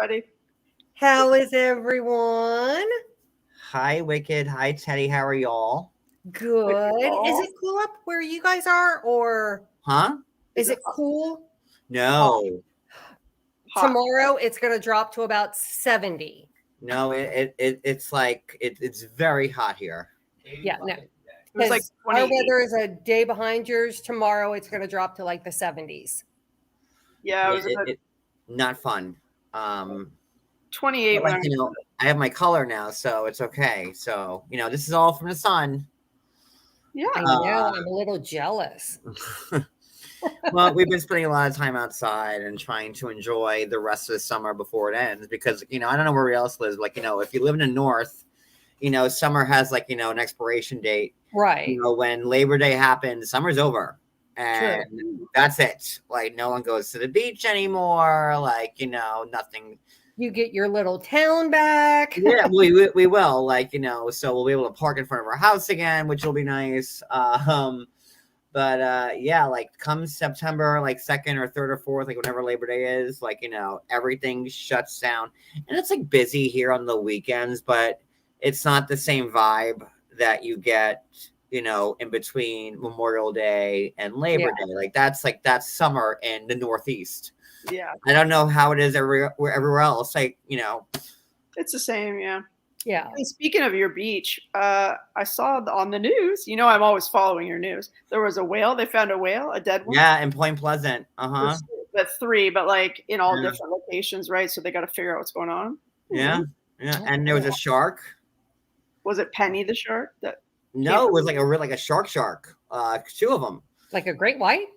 everybody. How is everyone? Hi, Wicked. Hi, Teddy. How are y'all? Good. Is it cool up where you guys are, or Huh? is it cool? No. Hot. Tomorrow it's going to drop to about 70. No, it's like it's very hot here. Yeah, no. It was like Our 28. weather is a day behind yours. Tomorrow it's going to drop to like the 70s. Yeah, it was about Not fun. 28 But, when like, I have my color now, so it's okay. So this is all from the sun. Yeah. I know. I'm a little jealous. Well, we've been spending a lot of time outside and trying to enjoy the rest of the summer before it ends because, I don't know where else lives. Like, if you live in the north, summer has like, an expiration date. Right. When Labor Day happens, summer's over. And that's it. Like, no one goes to the beach anymore. Like, nothing. You get your little town back. Yeah, we will. Like, so we'll be able to park in front of our house again, which will be nice. But yeah, like come September, like 2nd or 3rd or 4th, like whenever Labor Day is, like, everything shuts down. And it's like busy here on the weekends, but it's not the same vibe that you get, in between Memorial Day and Labor Day. Like that's summer in the Northeast. Yeah. I don't know how it is everywhere else. Like, It's the same, yeah. Yeah. And speaking of your beach, I saw on the news, I'm always following your news. There was a whale. They found a whale, a dead one. Yeah, in Point Pleasant. Uh-huh. But 3, but like in all different locations, right? So they got to figure out what's going on. Yeah. Yeah. And there was a shark. Was it Penny the shark? No, it was like a shark. 2 of them. Like a great white?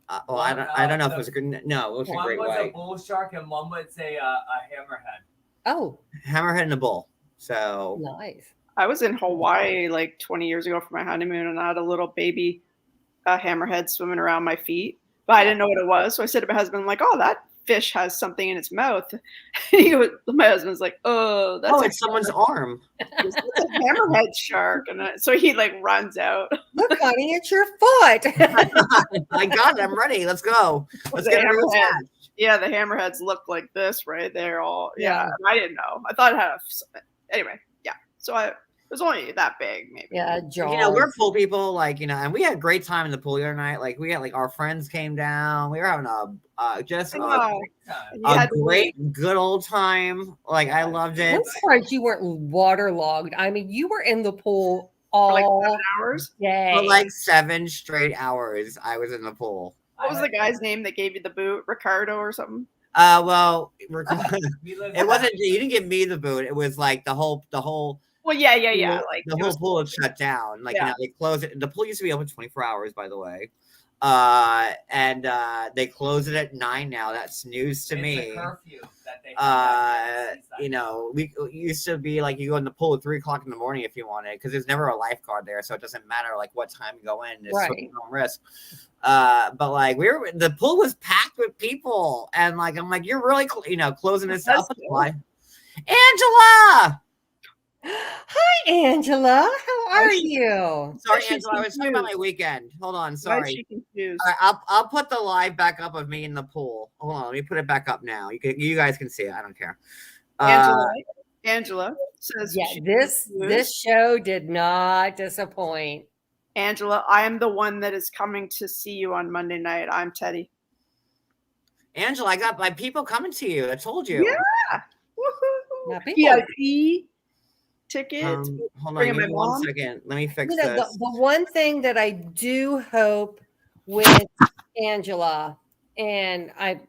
I don't know if it was a good. No, it was a great white. One was a bull shark and one was a hammerhead. Oh. Hammerhead and a bull. So nice. I was in Hawaii like 20 years ago for my honeymoon, and I had a little baby hammerhead swimming around my feet, but I didn't know what it was. So I said to my husband, like, "Oh, that fish has something in its mouth." My husband's like, "Oh, that's it's someone's arm. It's a hammerhead shark," and so he like runs out. Look, honey, it's your foot. I got it. I'm ready. Let's go. Let's get it. Yeah, the hammerheads look like this, right? They're all I didn't know. I thought it had anyway. Yeah, so it was only that big, maybe. Yeah, Jaws. We're pool people, like and we had a great time in the pool the other night. Like we had like our friends came down. We were having a great good old time. Like I loved it. I'm surprised you weren't waterlogged. I mean, you were in the pool all for like 7 hours. Yeah, for like 7 straight hours. I was in the pool. What was the guy's name that gave you the boot? Ricardo or something? Well, it wasn't. You didn't give me the boot. It was like the whole. Well, yeah. Like the whole pool was shut down. Like they closed it. The pool used to be open 24 hours, by the way. And they close it at 9 now. That's news to me. A curfew that they we used to be like you go in the pool at 3 o'clock in the morning if you wanted, because there's never a lifeguard there, so it doesn't matter like what time you go in. There's no risk. But like the pool was packed with people, and like I'm like, you're really closing this up. Angela. Hi, Angela. How are you? Sorry, Angela. I was talking about my weekend. Hold on. Sorry. Why is she confused? I'll put the live back up of me in the pool. Hold on. Let me put it back up now. You guys can see it. I don't care. Angela says, this show did not disappoint. Angela, I am the one that is coming to see you on Monday night. I'm Teddy. Angela, I got my people coming to you. I told you. Yeah. Woohoo. VIP ticket. Hold on, give me 1 second. Let me fix this. The one thing that I do hope with Angela, and I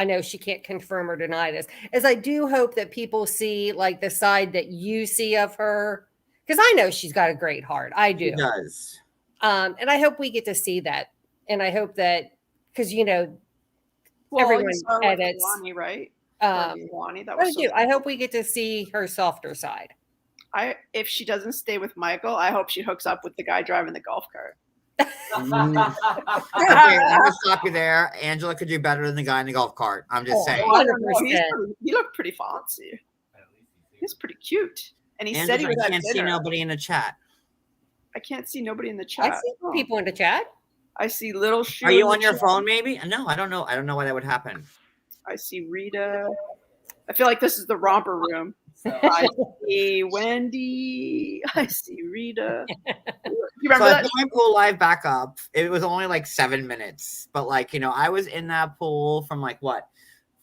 know she can't confirm or deny this, is I do hope that people see like the side that you see of her, because I know she's got a great heart. I do. She does. And I hope we get to see that. And I hope that, because everyone edits. Lonnie, right? Lonnie, that was I hope we get to see her softer side. If she doesn't stay with Michael, I hope she hooks up with the guy driving the golf cart. Okay, I'm gonna stop you there. Angela could do better than the guy in the golf cart. I'm just saying. 100%. He looked pretty fancy. He's pretty cute. And he said he was I can't see nobody in the chat. I can't see nobody in the chat. I see people in the chat. I see Little Shoe. Are you on your phone, maybe? No, I don't know. I don't know why that would happen. I see Rita. I feel like this is the romper room. So, I see Wendy. I see Rita. You So remember I that? put my pool live back up. It was only like 7 minutes, but like, I was in that pool from like what,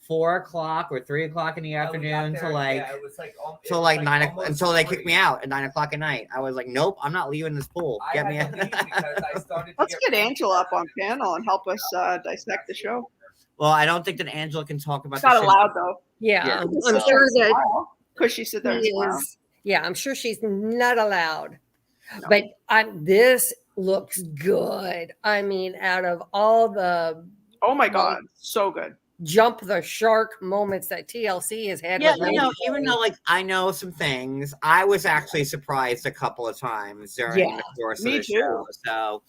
4 o'clock or 3 o'clock in the afternoon to like, it was like, till like 9 o'clock, almost until they kicked 3. me out at 9 o'clock at night. I was like, nope, I'm not leaving this pool. I Get had me to out. leave because I started to Let's get Angela up on panel and help us dissect the show. Well, I don't think that Angela can talk about It's not the shit. allowed though. Yeah, She I'm can sit there sure and that smile. Could she sit there and she smile? is. Yeah, I'm sure she's not allowed. No. But this looks good. I mean, out of all the Oh my God, so good. jump the shark moments that TLC has had. Yeah, with even though like I know some things, I was actually surprised a couple of times during the course of me the too. show. So,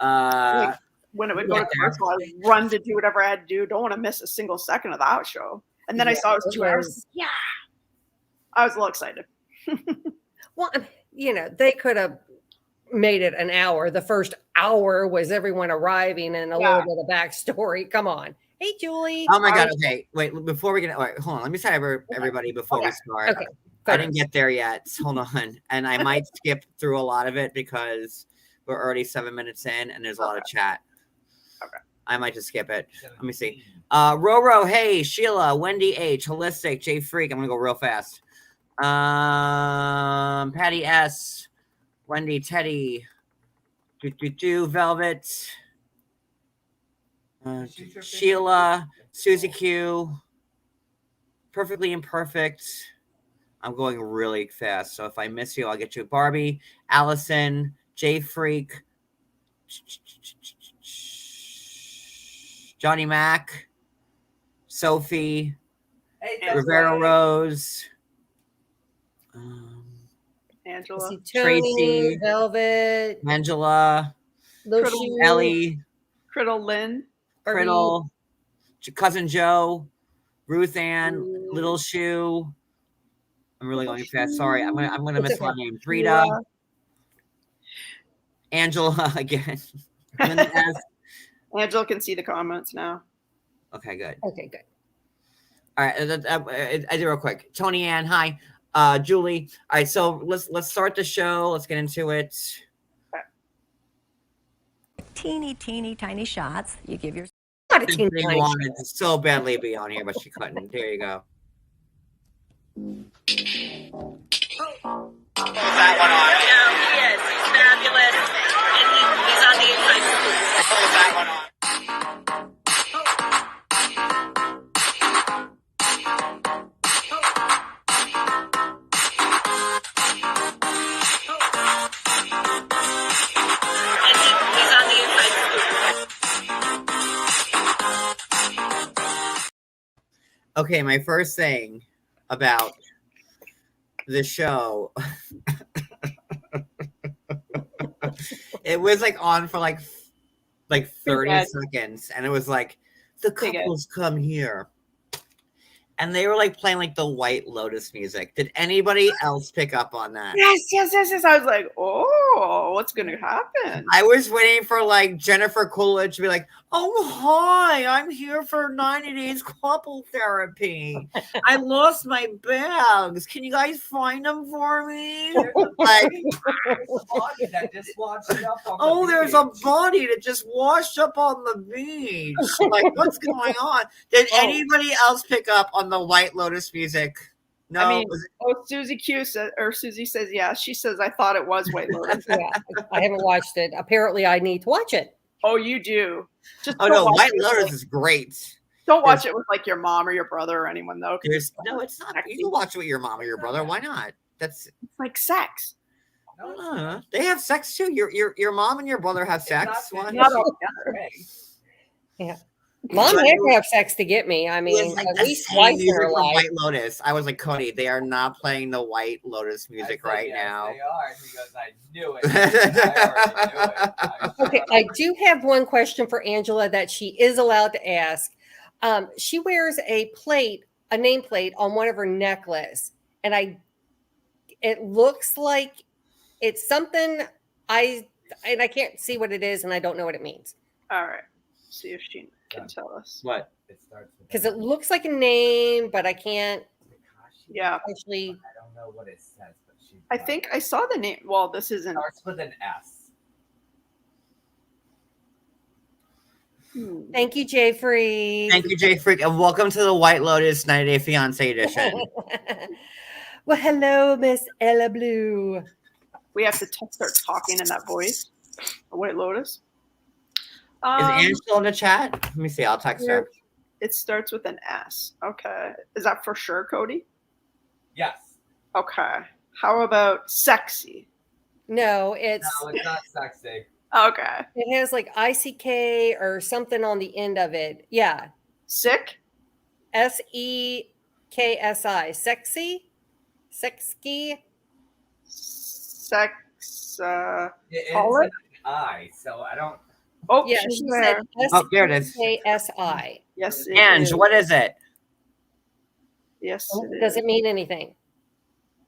Like, when it would go yeah. to commercial, I would run to do whatever I had to do. Don't want to miss a single second of that show. And then I saw it was 2 hours. Yeah, I was a little excited. Well, they could have made it an hour. The first hour was everyone arriving and a little bit of backstory. Come on. Hey, Julie. Oh my God. Okay. Wait, before we get, all right, hold on. Let me say everybody before we start. Okay. I didn't get there yet. Hold on. And I might skip through a lot of it because we're already 7 minutes in and there's a lot of chat. Okay. I might just skip it. Let me see. Roro, hey, Sheila, Wendy H, Holistic, J Freak. I'm gonna go real fast. Patty S, Wendy, Teddy, Velvet, Sheila, Susie Q, Perfectly Imperfect. I'm going really fast, so if I miss you, I'll get you. Barbie, Allison, J Freak, Johnny Mac, Sophie, Rivera Rose, Angela, Tony, Tracy, Velvet, Angela, Lucy, Ellie, Criddle Lynn, Criddle, Cousin Joe, Ruth Ann, Little Shoe. I'm really going fast. Sorry, I'm gonna miss my name. Rita, Angela again. Angela can see the comments now. Okay, good. Okay, good. All right, I do real quick. Tony Ann, hi. Julie. All right, so let's start the show. Let's get into it. Teeny tiny shots. You give your She wanted to so badly be on here, but she couldn't. There you go. That one on. He is. He's fabulous. And he's on the inside. That one on. And he's on the inside. Okay, my first thing about the show. It was like on for like 30 seconds, and it was like the couples come here, and they were like playing like the White Lotus music. Did anybody else pick up on that? Yes. I was like, oh, what's gonna happen? I was waiting for like Jennifer Coolidge to be like, oh hi, I'm here for 90 days couple therapy. I lost my bags. Can you guys find them for me? Like, oh, there's a body that just washed up on the beach. Like, what's going on? Did anybody else pick up on the White Lotus music? No. I mean, Susie Q says, or Susie says, yeah. She says, I thought it was White Lotus. Yeah, I haven't watched it. Apparently, I need to watch it. Oh, you do. Just White Lotus is great. Don't watch it with like your mom or your brother or anyone though. No, it's not. You can watch it with your mom or your brother. Why not? It's like sex. They have sex too. Your mom and your brother have sex. Yeah. Mom had to have sex to get me. I mean, like at least twice in her life. White Lotus. I was like, Cody, they are not playing the White Lotus music right now. They are. He goes, I knew it. I already knew it. Okay, I do have one question for Angela that she is allowed to ask. She wears a nameplate on one of her necklace, and it looks like it's something I can't see what it is, and I don't know what it means. All right. See if she can tell us. What? It starts with because an it looks like a name, but I can't Takashi. Yeah. actually. I don't know what it says, but she. I think I saw the name. Well, this isn't. Starts with an S. Thank you, Jay Free. Thank you, Jay Freak, and welcome to the White Lotus 90 Day Fiance edition. Well, hello, Miss Ella Blue. We have to start talking in that voice. A White Lotus. Is Anne still in the chat? Let me see. I'll text her. It starts with an S. Okay. Is that for sure, Cody? Yes. Okay. How about sexy? No, it's not sexy. Okay. it has like ICK or something on the end of it. Yeah, Sick? SEKSI. Sexy, sexy. Sex. It Call ends it? in an I, so I don't. Oh, Yeah, she's she there. said Oh, there it is. SEKSI. Yes, it Ange, is. what is it? Yes, it Does is. it mean anything?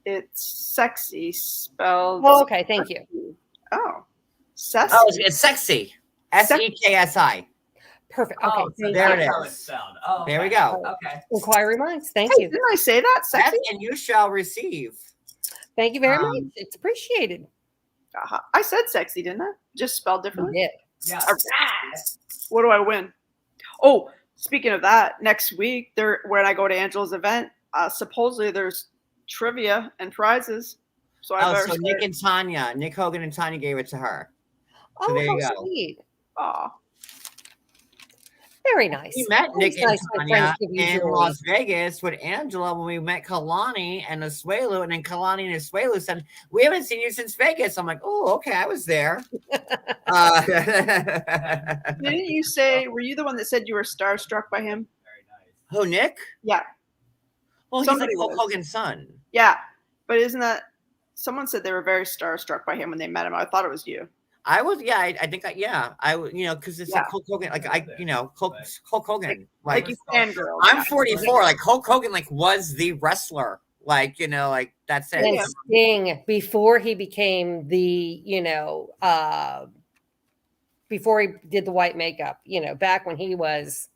It's sexy spelled. Oh, okay, thank you. Oh. Sexy. Oh, it's sexy. SEKSI. Perfect. Okay, Oh, so thank there you. it that's how is. it's spelled. Oh, There we okay. go. Okay. Inquiry minds. Thank Hey, you. didn't I say that? Sexy? And you shall receive. Thank you very Um, much. It's appreciated. I said sexy, didn't I? Just spelled You differently? did. Yeah. All right. What do I win? Oh, speaking of that, next week when I go to Angela's event, supposedly there's trivia and prizes. So I Oh, better so Nick Hogan and Tanya gave it to her. Oh, there you how go. sweet. Aw. Very nice. We met Always Nick and nice when friends Tanya give you in jewelry. Las Vegas with Angela when we met Kalani and Asuelu, and then Kalani and Asuelu said, "We haven't seen you since Vegas." I'm like, "Oh, okay, I was there." Didn't you say, were you the one that said you were starstruck by him? Very nice. Who, Nick? Yeah. Well, he's Somebody like Hulk was. Hogan's son. Yeah. But isn't that, someone said they were very starstruck by him when they met him. I thought it was you. I was, yeah, I think, because it's like Yeah. Hulk Hogan, like Hulk Hogan, Like you fangirl. I'm 44, like Hulk Hogan, like was the wrestler, like like that's it. And Sting, before he became the, before he did the white makeup, back when he was.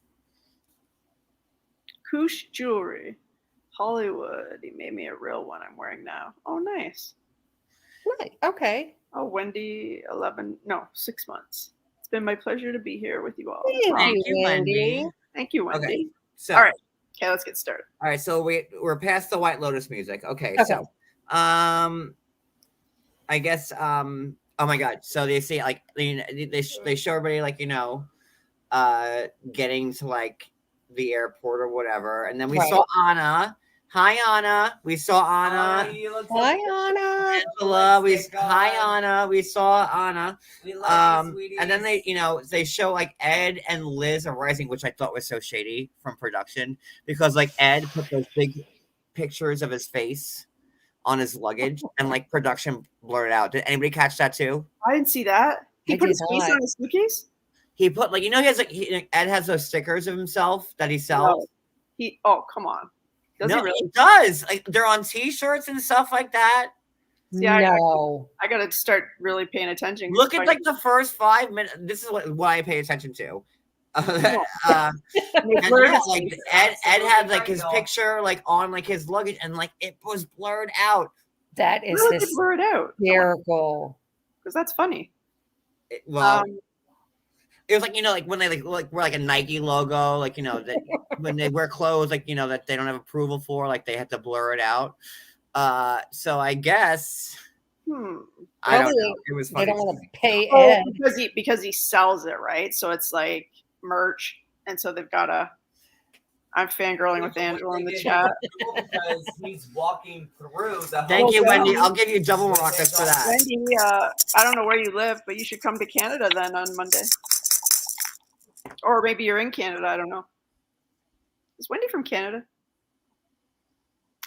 Koosh Jewelry. Hollywood. He made me a real one I'm wearing now. Oh, nice. Right. Okay. Oh, Wendy, 6 months. It's been my pleasure to be here with you all. Thank you, Wendy. Thank you, Wendy. Okay. So, all right. Okay, let's get started. All right, so we're past the White Lotus music. Okay. So I guess oh my god. So they say like they show everybody like getting to like the airport or whatever. And then we saw Anna. Hi Anna. We saw Anna. Hi Anna. Angela. Hi Anna. We saw Anna. We love you, And then sweeties. they show like Ed and Liz are rising, which I thought was so shady from production because like Ed put those big pictures of his face on his luggage and like production blurred out. Did anybody catch that too? I didn't see that. He I put did his face not. on his suitcase? He put like he has like Ed has those stickers of himself that he sells. Oh, come on. Does No, he really? he does. Like they're on T-shirts and stuff like that. Yeah, No. I gotta start really paying attention. Look at like the first 5 minutes. This is what I pay attention to. And yeah, like Ed had like his picture like on like his luggage and like it was blurred out. That is Really blur it out. hysterical. Because that's funny. Well, it was like like when they like wear like a Nike logo, like that when they wear clothes like that they don't have approval for, like they have to blur it out. So I guess I don't know. It was funny. They don't want to pay Ed. Because he sells it, right? So it's like merch, and so they've got to. I'm fangirling with Angela in the chat because he's walking through the. Thank you, hotel. Wendy. I'll give you double rockets for that. Wendy, I don't know where you live, but you should come to Canada then on Monday. Or maybe you're in Canada. I don't know. Is Wendy from Canada?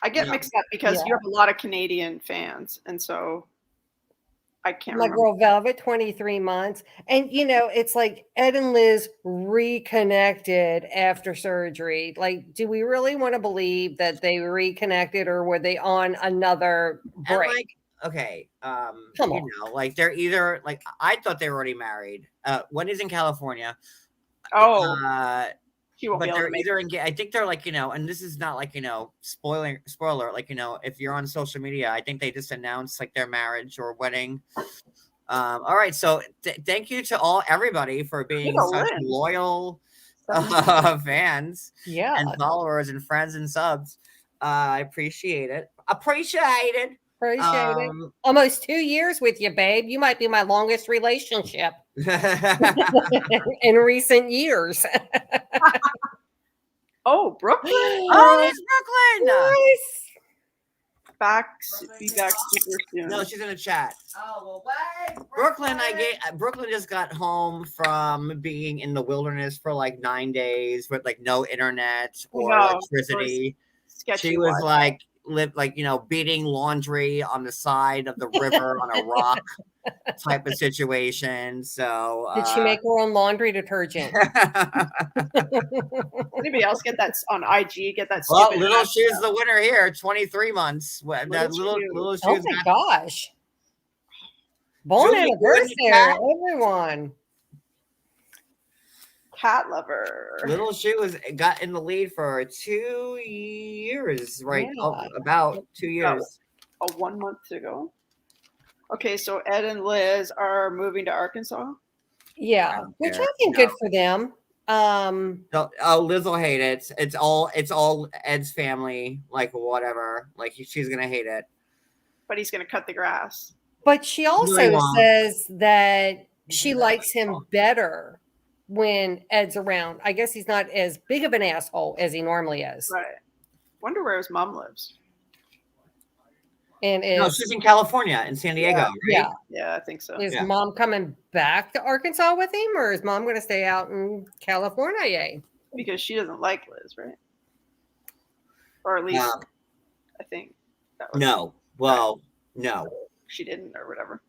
I get mixed up because you have a lot of Canadian fans, and so I can't My remember. girl Velvet, 23 months. And, it's like Ed and Liz reconnected after surgery. Like, do we really want to believe that they reconnected or were they on another break? And like, okay, Come on. like they're either like I thought they were already married. Wendy's in California. Oh, She won't But be able they're to make either engaged. I think they're like, and this is not like, spoiler, like, if you're on social media, I think they just announced like their marriage or wedding. All right. So thank you to everybody for being Look at such Lynn. loyal fans Yeah. and followers and friends and subs. I appreciate it. Appreciate it. Almost 2 years with you, babe. You might be my longest relationship in recent years. Oh, Brooklyn. Oh, there's Brooklyn. Be back super soon. No, she's in the chat. Oh, well, Brooklyn, Brooklyn just got home from being in the wilderness for like 9 days with like no internet or electricity. She was like beating laundry on the side of the river on a rock type of situation. So did she make her own laundry detergent? Anybody else get that on IG? Get that? Well, Little Shoe's the winner here. 23 months. That little Shoes. Oh my gosh! Bon anniversary, everyone! Cat lover. Little Shoe got in the lead for 2 years, right? Yeah. Oh, about 2 years. 1 month to go. Okay, so Ed and Liz are moving to Arkansas. Yeah, which I think good for them. Liz will hate it. It's all Ed's family, like whatever. Like she's gonna hate it. But he's gonna cut the grass. But she also says that she likes him better when Ed's around. I guess he's not as big of an asshole as he normally is. Right. Wonder where his mom lives. And no, she's in California, in San Diego. Yeah, right? Yeah, I think so. Is mom coming back to Arkansas with him, or is mom going to stay out in California? Yay? Because she doesn't like Liz, right? Or at least, I think. That was no. Well, no. She didn't, or whatever.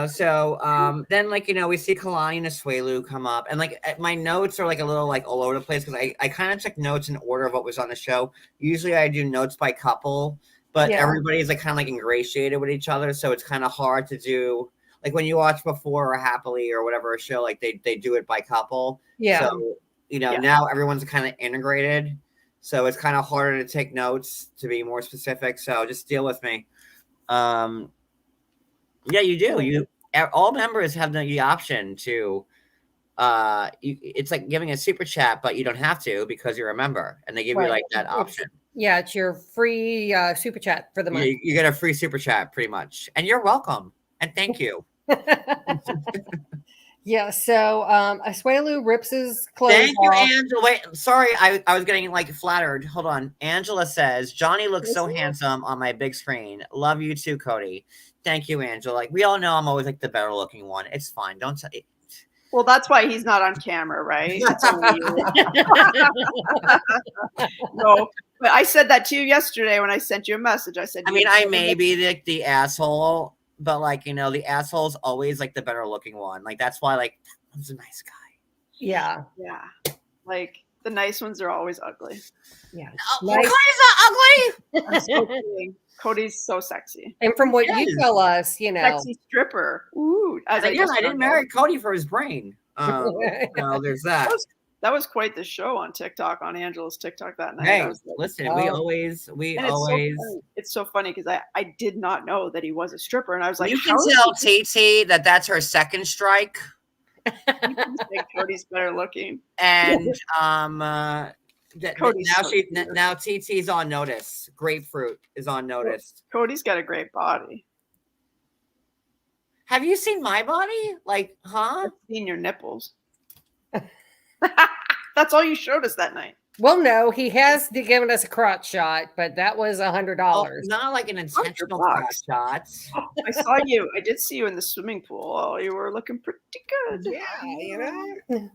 So then we see Kalani and Asuelu come up, and my notes are like a little like all over the place because I kind of took notes in order of what was on the show. Usually I do notes by couple. But everybody's like kind of like ingratiated with each other, so it's kind of hard to do. Like when you watch Before or Happily or whatever a show, like they do it by couple. Yeah. So now everyone's kind of integrated, so it's kind of harder to take notes to be more specific. So just deal with me. Yeah, you do. All members have the option to. It's like giving a super chat, but you don't have to because you're a member, and they give you like that option. Yeah, it's your free super chat for the month. You get a free super chat pretty much. And you're welcome. And thank you. Yeah, so Asuelu rips his clothes Thank you, off. Angela. Wait, sorry, I was getting like flattered. Hold on. Angela says, Johnny looks so handsome on my big screen. Love you too, Cody. Thank you, Angela. Like we all know I'm always like the better looking one. It's fine. Don't say Well, that's why he's not on camera, right? It's only No, but I said that to you yesterday when I sent you a message. I said, I may be like the asshole, but the asshole's always like the better looking one. Like that's why he's a nice guy. Yeah. Yeah. Like the nice ones are always ugly. Yeah. Cody's not ugly. I'm so kidding. Cody's so sexy. And from what you tell us, sexy stripper. Ooh. I didn't marry Cody for his brain. There's that. That was quite the show on TikTok, on Angela's TikTok that night. Hey, listen, it's so funny because I did not know that he was a stripper, and I was like, you can tell TT that's her second strike. Cody's better looking, and now TT's on notice. Grapefruit is on notice. Cody's got a great body. Have you seen my body? I've seen your nipples. That's all you showed us that night. Well, no, he has given us a crotch shot, but that was $100. Not like an intentional crotch shot. I saw you. I did see you in the swimming pool. Oh, you were looking pretty good. Yeah,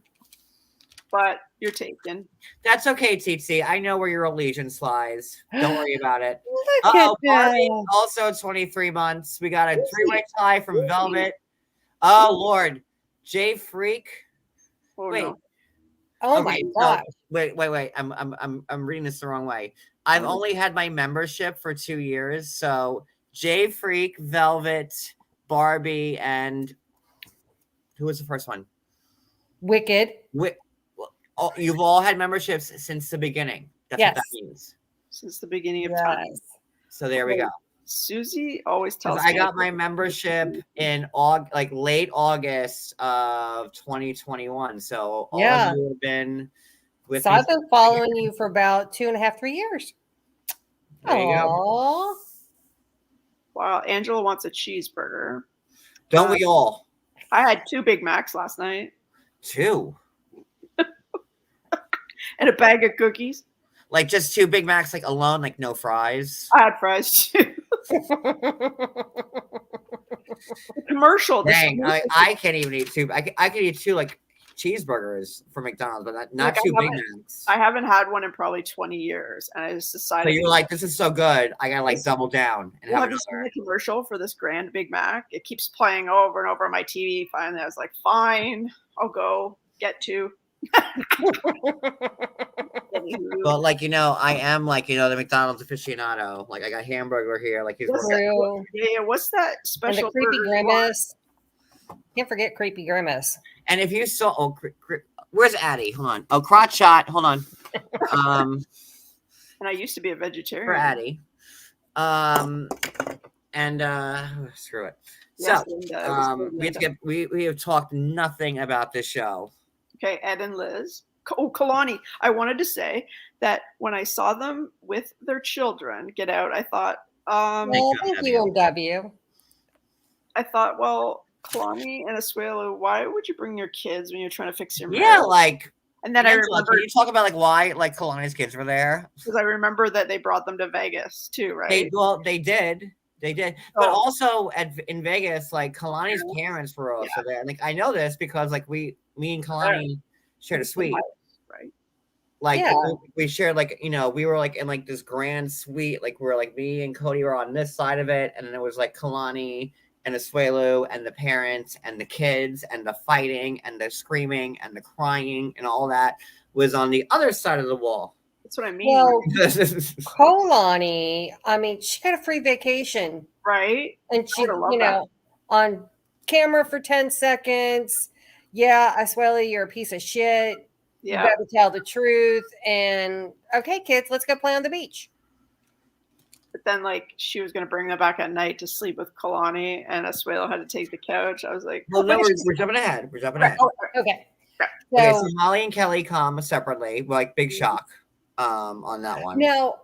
But you're taken. That's okay, TT. I know where your allegiance lies. Don't worry about it. Look at Barbie, also 23 months. We got a three-way tie from Velvet. Oh, Lord. Jay Freak. Oh, wait. No. Oh my gosh. Wait. I'm reading this the wrong way. I've only had my membership for 2 years. So Jay Freak, Velvet, Barbie, and who was the first one? Wicked. you've all had memberships since the beginning. That's what that Yes. means. Since the beginning of time. Yes. So there we go. Susie always tells Because I me got my membership in late August of 2021. So all Yeah. of you have been with So me. I've been following you for about 2.5, 3 years. There you go. Aw. Wow, Angela wants a cheeseburger. Don't we all? I had 2 Big Macs last night 2. and a bag of cookies. Like just 2 Big Macs, like alone, like no fries. I had fries too. The commercial. Dang, I can't even eat 2. I can eat 2 like cheeseburgers from McDonald's, but not Like, 2 Big Macs. I haven't had one in probably 20 years, and I just decided. So you're like, this is so good. I gotta like double down and Well, have have you seen another. the commercial for this Grand Big Mac? It keeps playing over and over on my TV. Finally, I was like, fine, I'll go get 2. Well, like I am like the McDonald's aficionado. Like I got hamburger here. Like he's What's working. True. Yeah, what's that And special the creepy burger? grimace. Can't forget creepy grimace. And if you saw, where's Addie? Hold on. Oh, crotch shot. Hold on. And I used to be a vegetarian. For Addie. And screw it. Yes, So and, we have to get. We have talked nothing about this show. Okay, Ed and Liz. Oh, Kalani. I wanted to say that when I saw them with their children get out, I thought, Well, thank you, MW. I thought, well, Kalani and Asuelu, why would you bring your kids when you're trying to fix your marriage? Yeah, like. And then I Angela, remember can you talk about like why like Kalani's kids were there? because I remember that they brought them to Vegas too, right? They did. But also in Vegas, like Kalani's parents were also there. Like I know this because like me and Kalani shared a suite. Right. Like we shared like we were like in like this grand suite. Like we were like me and Cody were on this side of it, and then it was like Kalani and Asuelu and the parents and the kids and the fighting and the screaming and the crying and all that was on the other side of the wall. That's what I mean. Well, Kalani, I mean, she got a free vacation. Right. And she, on camera for 10 seconds. Yeah, Asuelu, you're a piece of shit. Yeah. You better tell the truth. And okay, kids, let's go play on the beach. But then, like, she was going to bring them back at night to sleep with Kalani, and Asuelu had to take the couch. I was like, well, no, we're jumping ahead. We're jumping ahead. Oh, okay. Okay, so Molly and Kelly come separately, like big shock on that one. Now,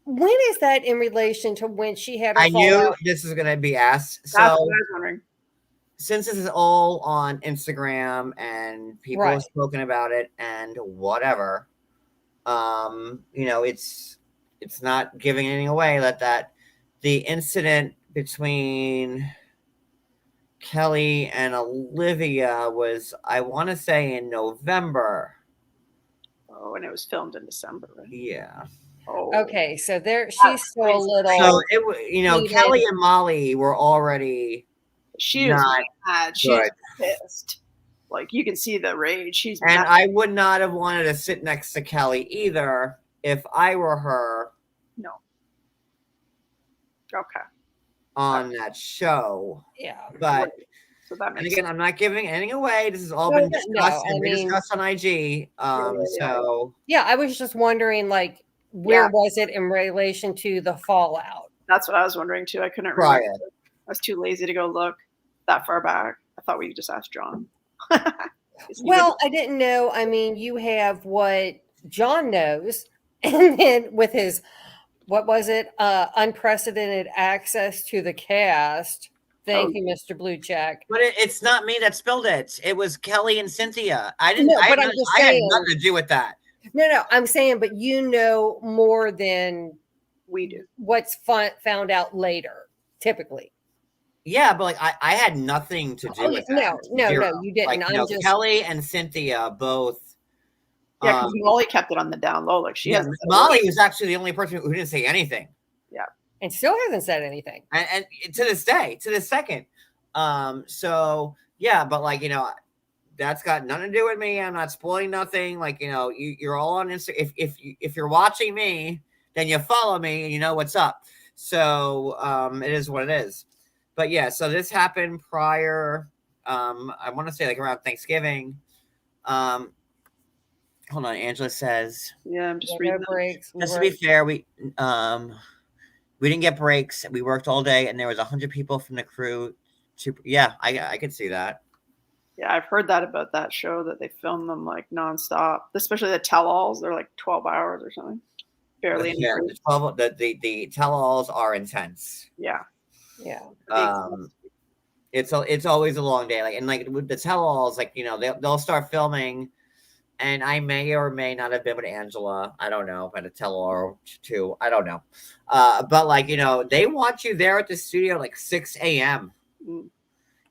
when is that in relation to when she had her I knew fallout? this was going to be asked. So, that's what I was wondering. Since this is all on Instagram and people have spoken about it and whatever, it's not giving anything away that the incident between Kelly and Olivia was, I want to say, in November. Oh, and it was filmed in December, right? Yeah. Oh. Okay, so she's still a little. So it, Kelly and Molly were already. She is mad. She's pissed. Like you can see the rage. She's and mad. I would not have wanted to sit next to Kelly either if I were her. No. Okay. On that show. Yeah. But so that makes again, I'm not giving anything away. This has all been discussed and discussed on IG. So yeah, I was just wondering, like, where was it in relation to the fallout? That's what I was wondering too. I couldn't remember. I was too lazy to go look that far back. I thought we could just ask John. Well, I didn't know. I mean, you have what John knows, and then with his, what was it? Unprecedented access to the cast. Thank you, Mr. Blue Check. But it's not me that spilled it. It was Kelly and Cynthia. I didn't. No, I had nothing to do with that. No, I'm saying, but you know more than we do. What's found out later, typically. Yeah, but like I had nothing to do with that. No, you didn't. Like, just Kelly and Cynthia both. Yeah, because Molly kept it on the down low. Like she has. Molly was actually the only person who didn't say anything. Yeah, and still hasn't said anything. And to this day, to this second. So yeah, but like that's got nothing to do with me. I'm not spoiling nothing. Like you're all on Instagram. If you're watching me, then you follow me and you know what's up. So it is what it is. But yeah, so this happened prior. I want to say like around Thanksgiving. hold on. Angela says, Yeah, I'm just No reading. breaks. just to be fair, we didn't get breaks. We worked all day, and there was 100 people from the crew. Yeah, I could see that. Yeah, I've heard that about that show that they film them like nonstop, especially the tell-alls. They're like 12 hours or something. Barely any Yeah, break. the tell-alls are intense. Yeah. Yeah. It's always a long day. Like, and like with the tell-alls, like, you know, they'll start filming, and I may or may not have been with Angela. I don't know. But a tell-all or two. I don't know. But like, you know, they want you there at the studio like 6 a.m. Mm.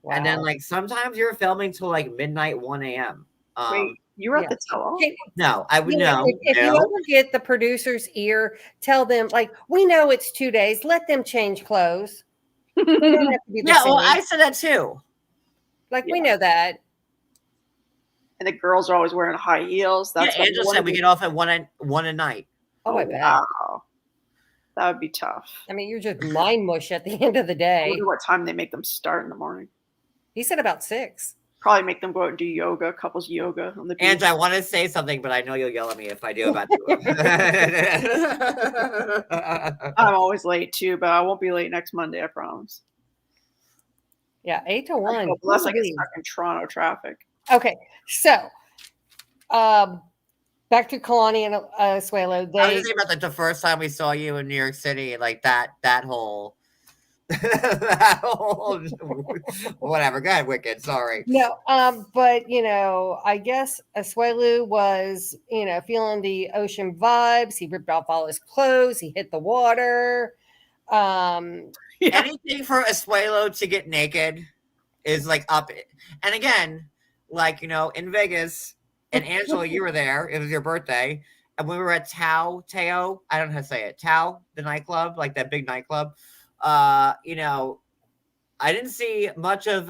Wow. And then like sometimes you're filming till like midnight, 1 a.m. Wait, you were at yeah. the tell-all? Okay, No, I would you know, know. if you ever get the producer's ear, tell them, like, we know it's 2 days. Let them change clothes. We don't have to be the Yeah, well, same. I said that too. Like, we know that. And the girls are always wearing high heels. That's Yeah, Angela said we get off at one a night. Oh, I bet. Wow. That would be tough. I mean, you're just mind mush at the end of the I day. wonder what time they make them start in the morning. He said about 6. Probably make them go out and do yoga, couples yoga on the beach. And I want to say something, but I know you'll yell at me if I do about it. I'm always late too, but I won't be late next Monday, I promise. Yeah, 8 to 1. Unless I get Holy. stuck in Toronto traffic. Okay, so back to Kalani and Asuelu. I was thinking about like the first time we saw you in New York City, like that whole that whole whatever. Go ahead, Wicked. Sorry. No, but you know, I guess Asuelu was, you know, feeling the ocean vibes. He ripped off all his clothes. He hit the water. Anything for Asuelu to get naked is like up. And again, like, you know, in Vegas, and Angela, you were there. It was your birthday, and we were at Tao. I don't know how to say it. Tao, the nightclub, like that big nightclub. You know, I didn't see much of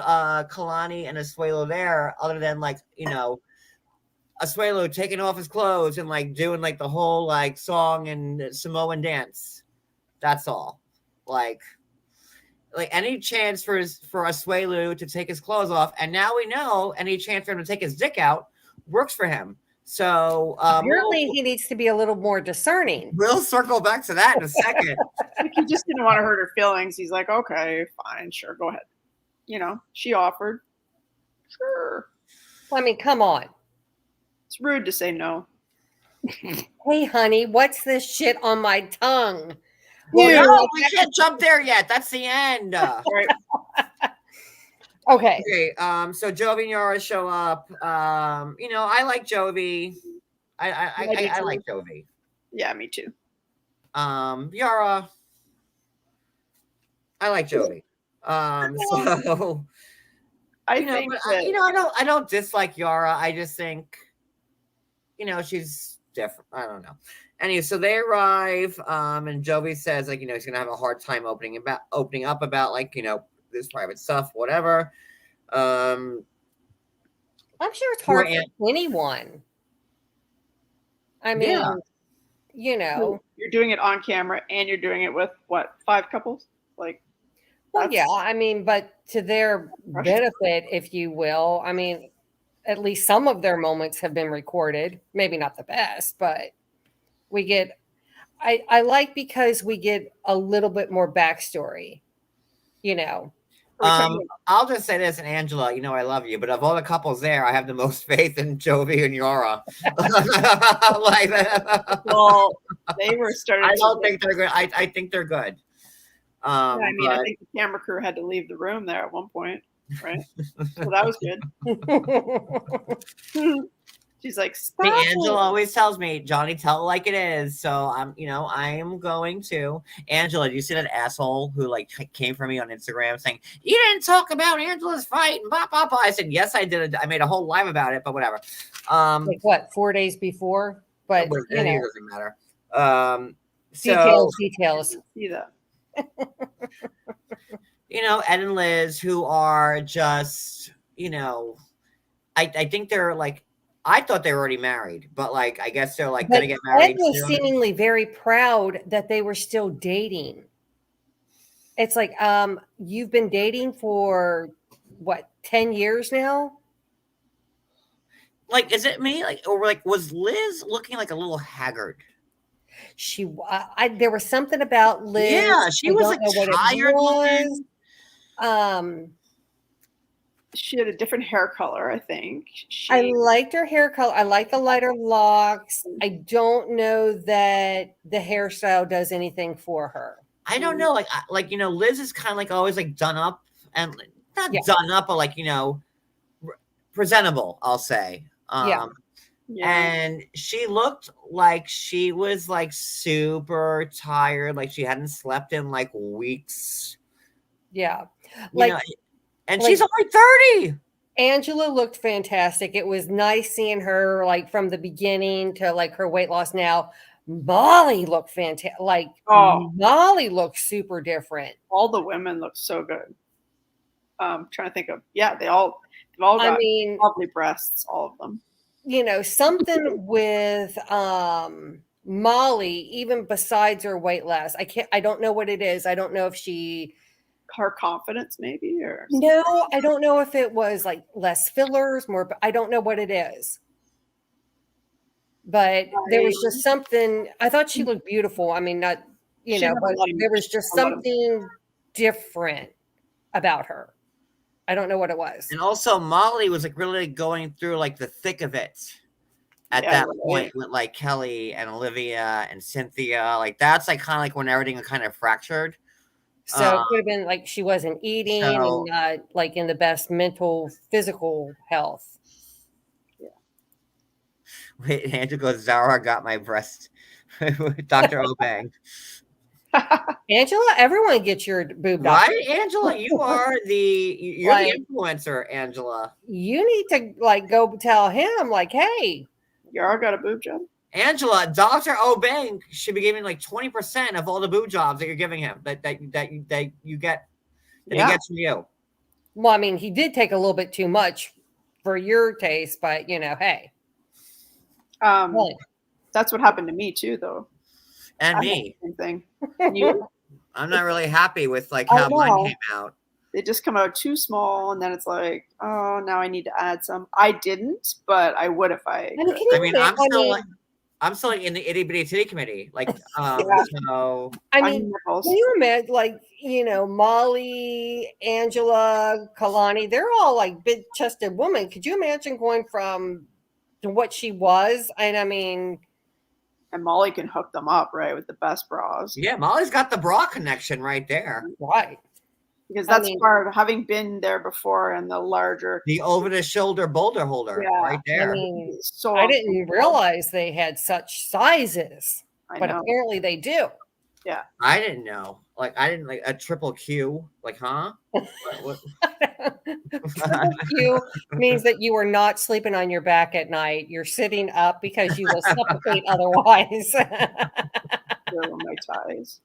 Kalani and Asuelu there, other than like, you know, Asuelu taking off his clothes and like doing like the whole like song and Samoan dance. That's all. Like any chance for Asuelu to take his clothes off, and now we know any chance for him to take his dick out works for him. So apparently he needs to be a little more discerning. We'll circle back to that in a second. Like, he just didn't want to hurt her feelings. He's like, okay, fine, sure, go ahead. You know, she offered. Sure. I mean, come on. It's rude to say no. Hey, honey, what's this shit on my tongue? Well, no, we can't jump there yet. That's the end. Right. Okay. So Jovi and Yara show up. You know, I like Jovi. I like Jovi. Yeah, me too. Yara. I like Jovi. So I think that, I don't dislike Yara. I just think, you know, she's different. I don't know. Anyway, so they arrive, and Jovi says, like, you know, he's gonna have a hard time opening up about, like, you know, this private stuff, whatever. I'm sure it's hard for anyone. I mean, Yeah. you know, you're doing it on camera and you're doing it with what, 5 couples? Like, well, yeah, I mean, but to their benefit, if you will, I mean, at least some of their moments have been recorded. Maybe not the best, but we get, I like because we get a little bit more backstory, you know. I'll just say this, and Angela, you know, I love you, but of all the couples there, I have the most faith in Jovi and Yara. Like, well, they were starting. I don't think they're good. I think they're good. I mean, I think the camera crew had to leave the room there at one point, right? So that was good. She's like, stop. Angela always tells me, Johnny, tell it like it is. So I'm going to. Angela, do you see that asshole who like came for me on Instagram saying, you didn't talk about Angela's fight and blah, blah, blah. I said, yes, I did. I made a whole live about it, but whatever. Like what, 4 days before? But you know, it doesn't matter. Details. See that. You know, Ed and Liz, who are just, you know, I think they're like, I thought they were already married, but like, I guess they're like going to get married. Ed was seemingly very proud that they were still dating. It's like, you've been dating for what, 10 years now? Like, is it me? Like, or like, was Liz looking like a little haggard? There was something about Liz. Yeah, she I was don't like know what it tired was. looking. She had a different hair color, I think. I liked her hair color. I like the lighter locks. I don't know that the hairstyle does anything for her. I don't know. Like Liz is kind of like always like done up and not Yeah. done up, but like presentable. I'll say. Yeah. And she looked like she was like super tired, like she hadn't slept in like weeks. Yeah. Like, and she's only 30. Angela looked fantastic. It was nice seeing her like from the beginning to like her weight loss now. Molly looked fantastic. Like, Molly looked super different. All the women look so good. Trying to think of, they've all got lovely breasts, all of them. You know, something with Molly, even besides her weight loss, I don't know what it is. I don't know if her confidence maybe, or no, I don't know if it was like less fillers, more, but I don't know what it is. But there was just something, I thought she looked beautiful. I mean, not, but there was just something different about her. I don't know what it was. And also Molly was like really going through like the thick of it at that point with like Kelly and Olivia and Cynthia. Like that's like kind of like when everything kind of fractured. So it could have been like she wasn't eating and not like in the best mental, physical health. Yeah. Wait, Andrew goes, Zara got my breast. Dr. Obang. Angela, everyone gets your boob doctor. Right, Angela? You're the influencer, Angela. You need to like go tell him, like, hey, Yara got a boob job. Angela, Dr. Obang should be giving like 20% of all the boob jobs that you're giving him that you get he gets from you. Well, I mean, he did take a little bit too much for your taste, but hey. That's what happened to me too, though. And me. Same thing. I'm not really happy with like how mine came out. They just come out too small, and then it's like, oh, now I need to add some. I didn't, but I would if I could. I mean, I'm still like in the itty bitty titty committee. Like, so I mean, can you imagine, like, Molly, Angela, Kalani, they're all like big chested women. Could you imagine going from to what she was? And I mean, and Molly can hook them up, right, with the best bras. Yeah, Molly's got the bra connection right there. Right. Because that's part of having been there before, and the over the shoulder boulder holder right there. I mean, I didn't realize they had such sizes, but apparently they do. Yeah. I didn't know. Like, I didn't like a triple Q. Like, huh? Triple Q means that you are not sleeping on your back at night. You're sitting up because you will suffocate otherwise. My ties.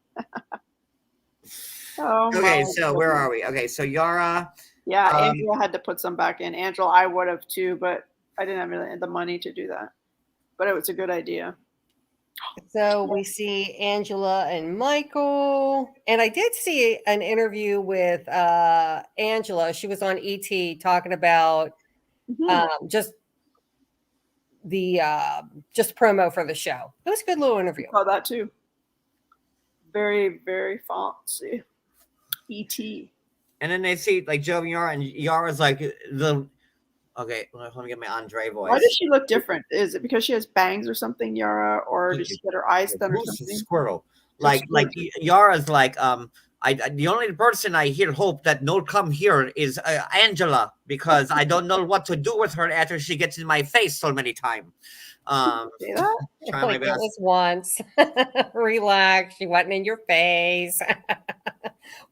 Okay, so where are we? Okay, so Yara. Yeah, Angela had to put some back in. Angela, I would have too, but I didn't have really the money to do that. But it was a good idea. So we see Angela and Michael. And I did see an interview with Angela. She was on ET talking about just promo for the show. It was a good little interview. I saw that too. Very, very fancy. E.T. And then they see like Jovi and Yara, and Yara's like okay, let me get my Andre voice. Why does she look different? Is it because she has bangs or something, Yara, or does she get her eyes done or something? Squirrel. Like Yara's like the only person I hear hope that no come here is Angela, because I don't know what to do with her after she gets in my face so many times. Say that? Try my best. It was once. Relax. She wasn't in your face.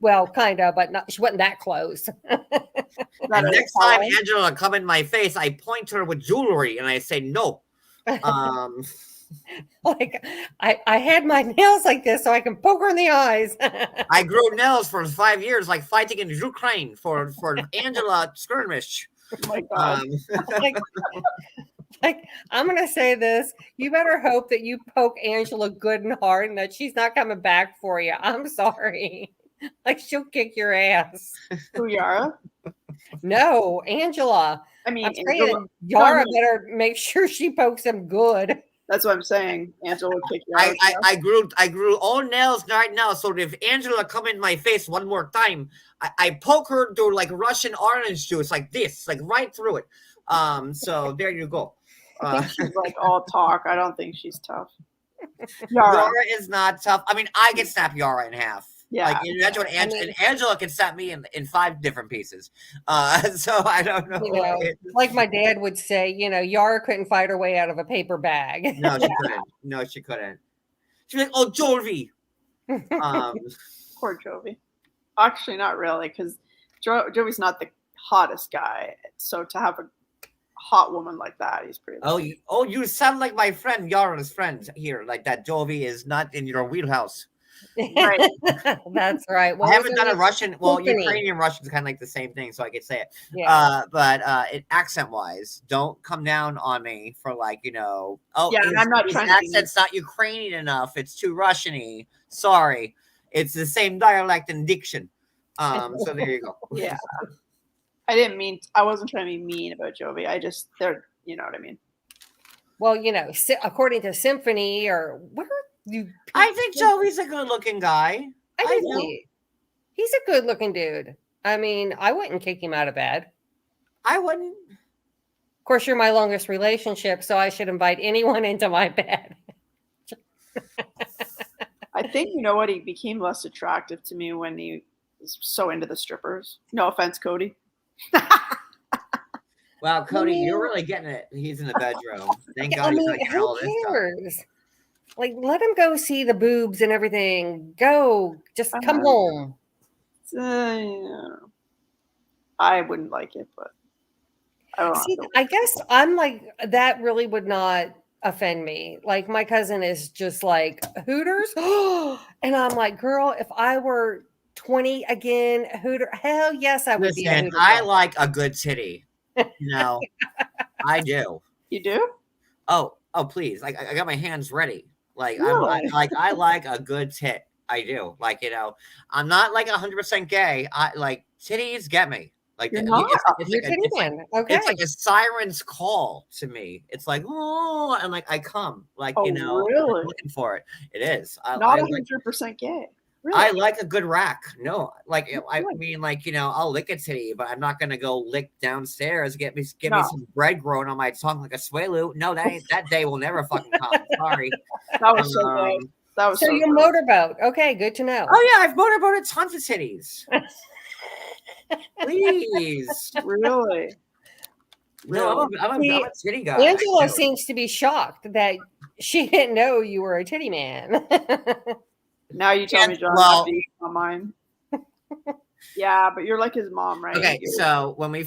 Well, kind of, but not. She wasn't that close. And next time Angela come in my face, I point her with jewelry and I say no. Like I had my nails like this so I can poke her in the eyes. I grew nails for 5 years, like fighting in Ukraine for Angela skirmish. Oh my God. Like, I'm going to say this. You better hope that you poke Angela good and hard and that she's not coming back for you. I'm sorry. Like, she'll kick your ass. Who, Yara? No, Angela. I mean, I'm Angela, saying Yara no. better make sure she pokes him good. That's what I'm saying. Angela would kick your I grew all nails right now, so if Angela come in my face one more time, I poke her through like Russian orange juice, like this, like right through it. So there you go. I think she's like all talk. I don't think she's tough. Yara. Yara is not tough. I mean, I can snap Yara in half. Yeah. Like imagine what and Angela can snap me in 5 different pieces. So I don't know. You know, like my dad would say, you know, Yara couldn't fight her way out of a paper bag. No, she couldn't. No, she couldn't. She'd be like, "Oh, Jovi." Poor Jovi. Actually, not really, because Jovi's not the hottest guy. So to have a hot woman like that, he's pretty. You sound like my friend Yara's friend here. Like that Jovi is not in your wheelhouse. Right. That's right. I haven't done a Russian. Well, Ukrainian Russian is kind of like the same thing, so I could say it. Yeah. But accent wise, don't come down on me for like, you know. Oh, yeah, I'm not his trying accent's not Ukrainian enough. It's too Russian-y. Sorry, it's the same dialect and diction. So there you go. Yeah. I wasn't trying to be mean about Jovi. They're, you know what I mean? Well, you know, according to Symphony or where you. I think Jovi's a good-looking guy. I do. He's a good-looking dude. I mean, I wouldn't kick him out of bed. I wouldn't. Of course, you're my longest relationship, so I should invite anyone into my bed. I think, you know what, he became less attractive to me when he was so into the strippers. No offense, Cody. Wow, Cody, you're really getting it. He's in the bedroom. Thank God. I mean, he's all this who stuff. cares? Like, let him go see the boobs and everything. Go, just come home. Yeah. I wouldn't like it, but I don't See, know. I guess I'm like, that really would not offend me. Like, my cousin is just like, Hooters? And I'm like, girl, if I were 20 again, Hooter, hell yes, I would be a Hooter. I like a good titty. No, I do. You do? Oh, please. I got my hands ready. Like, Really? I like a good tit. I do. Like, you know, I'm not like 100% gay. I like titties get me. Like, You're not? Okay. It's like a siren's call to me. It's like, oh, and like I come. Like, Oh, you know, really? I'm looking for it. It is. Not 100% gay. Really? I like a good rack. No, like I mean, like, you know, I'll lick a titty, but I'm not gonna go lick downstairs. Give me some bread growing on my tongue like Asuelu. No, that day will never fucking come. Sorry. That was so good. That was so so your good. motorboat. Okay, good to know. Oh yeah, I've motorboated tons of titties. Please. Really? No, I'm a titty guy. Angela seems to be shocked that she didn't know you were a titty man. Now you tell me, John, well, on mine. Yeah, but you're like his mom, right? Okay, so when we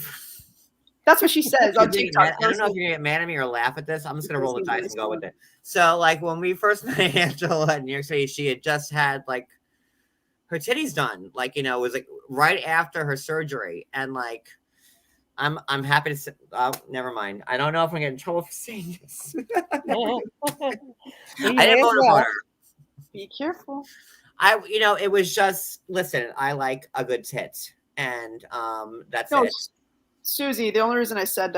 that's what she says on I TikTok. don't know if you're gonna get mad at me or laugh at this. I'm just gonna roll the dice and go with it. So, like, when we first met Angela in New York City, she had just had like her titties done. Like, you know, it was like right after her surgery, and like, I'm happy to say. Oh, never mind. I don't know if I'm gonna get in trouble for saying this. I didn't motorboat her. Be careful. You know, it was just, listen, I like a good tit, and that's it. Susie, the only reason I said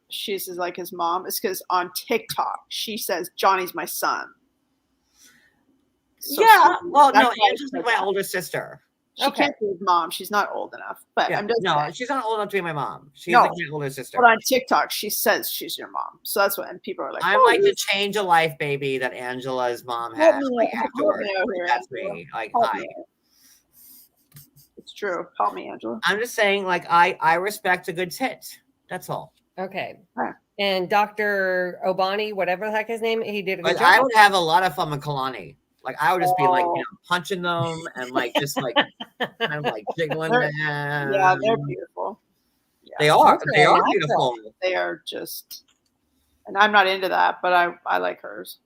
she's like his mom is because on TikTok she says Johnny's my son. So yeah, Susie, well, no, Angela's like my older sister. She can't be his mom. She's not old enough. But yeah, I'm just saying. she's not old enough to be my mom. She's like my older sister. But on TikTok, she says she's your mom. So that's what, and people are like, I'm like the change a life baby that Angela's mom had. Like, afterwards. That's me. Like, it's true. Call me Angela. I'm just saying, like, I respect a good tit. That's all. Okay. And Dr. Obani, whatever the heck his name, he did a good job. I would have a lot of fun with Kalani. Like, I would just be like, you know, punching them and like just like kind of like jiggling them. Yeah, they're beautiful. Yeah. They are beautiful. They are just, and I'm not into that, but I like hers.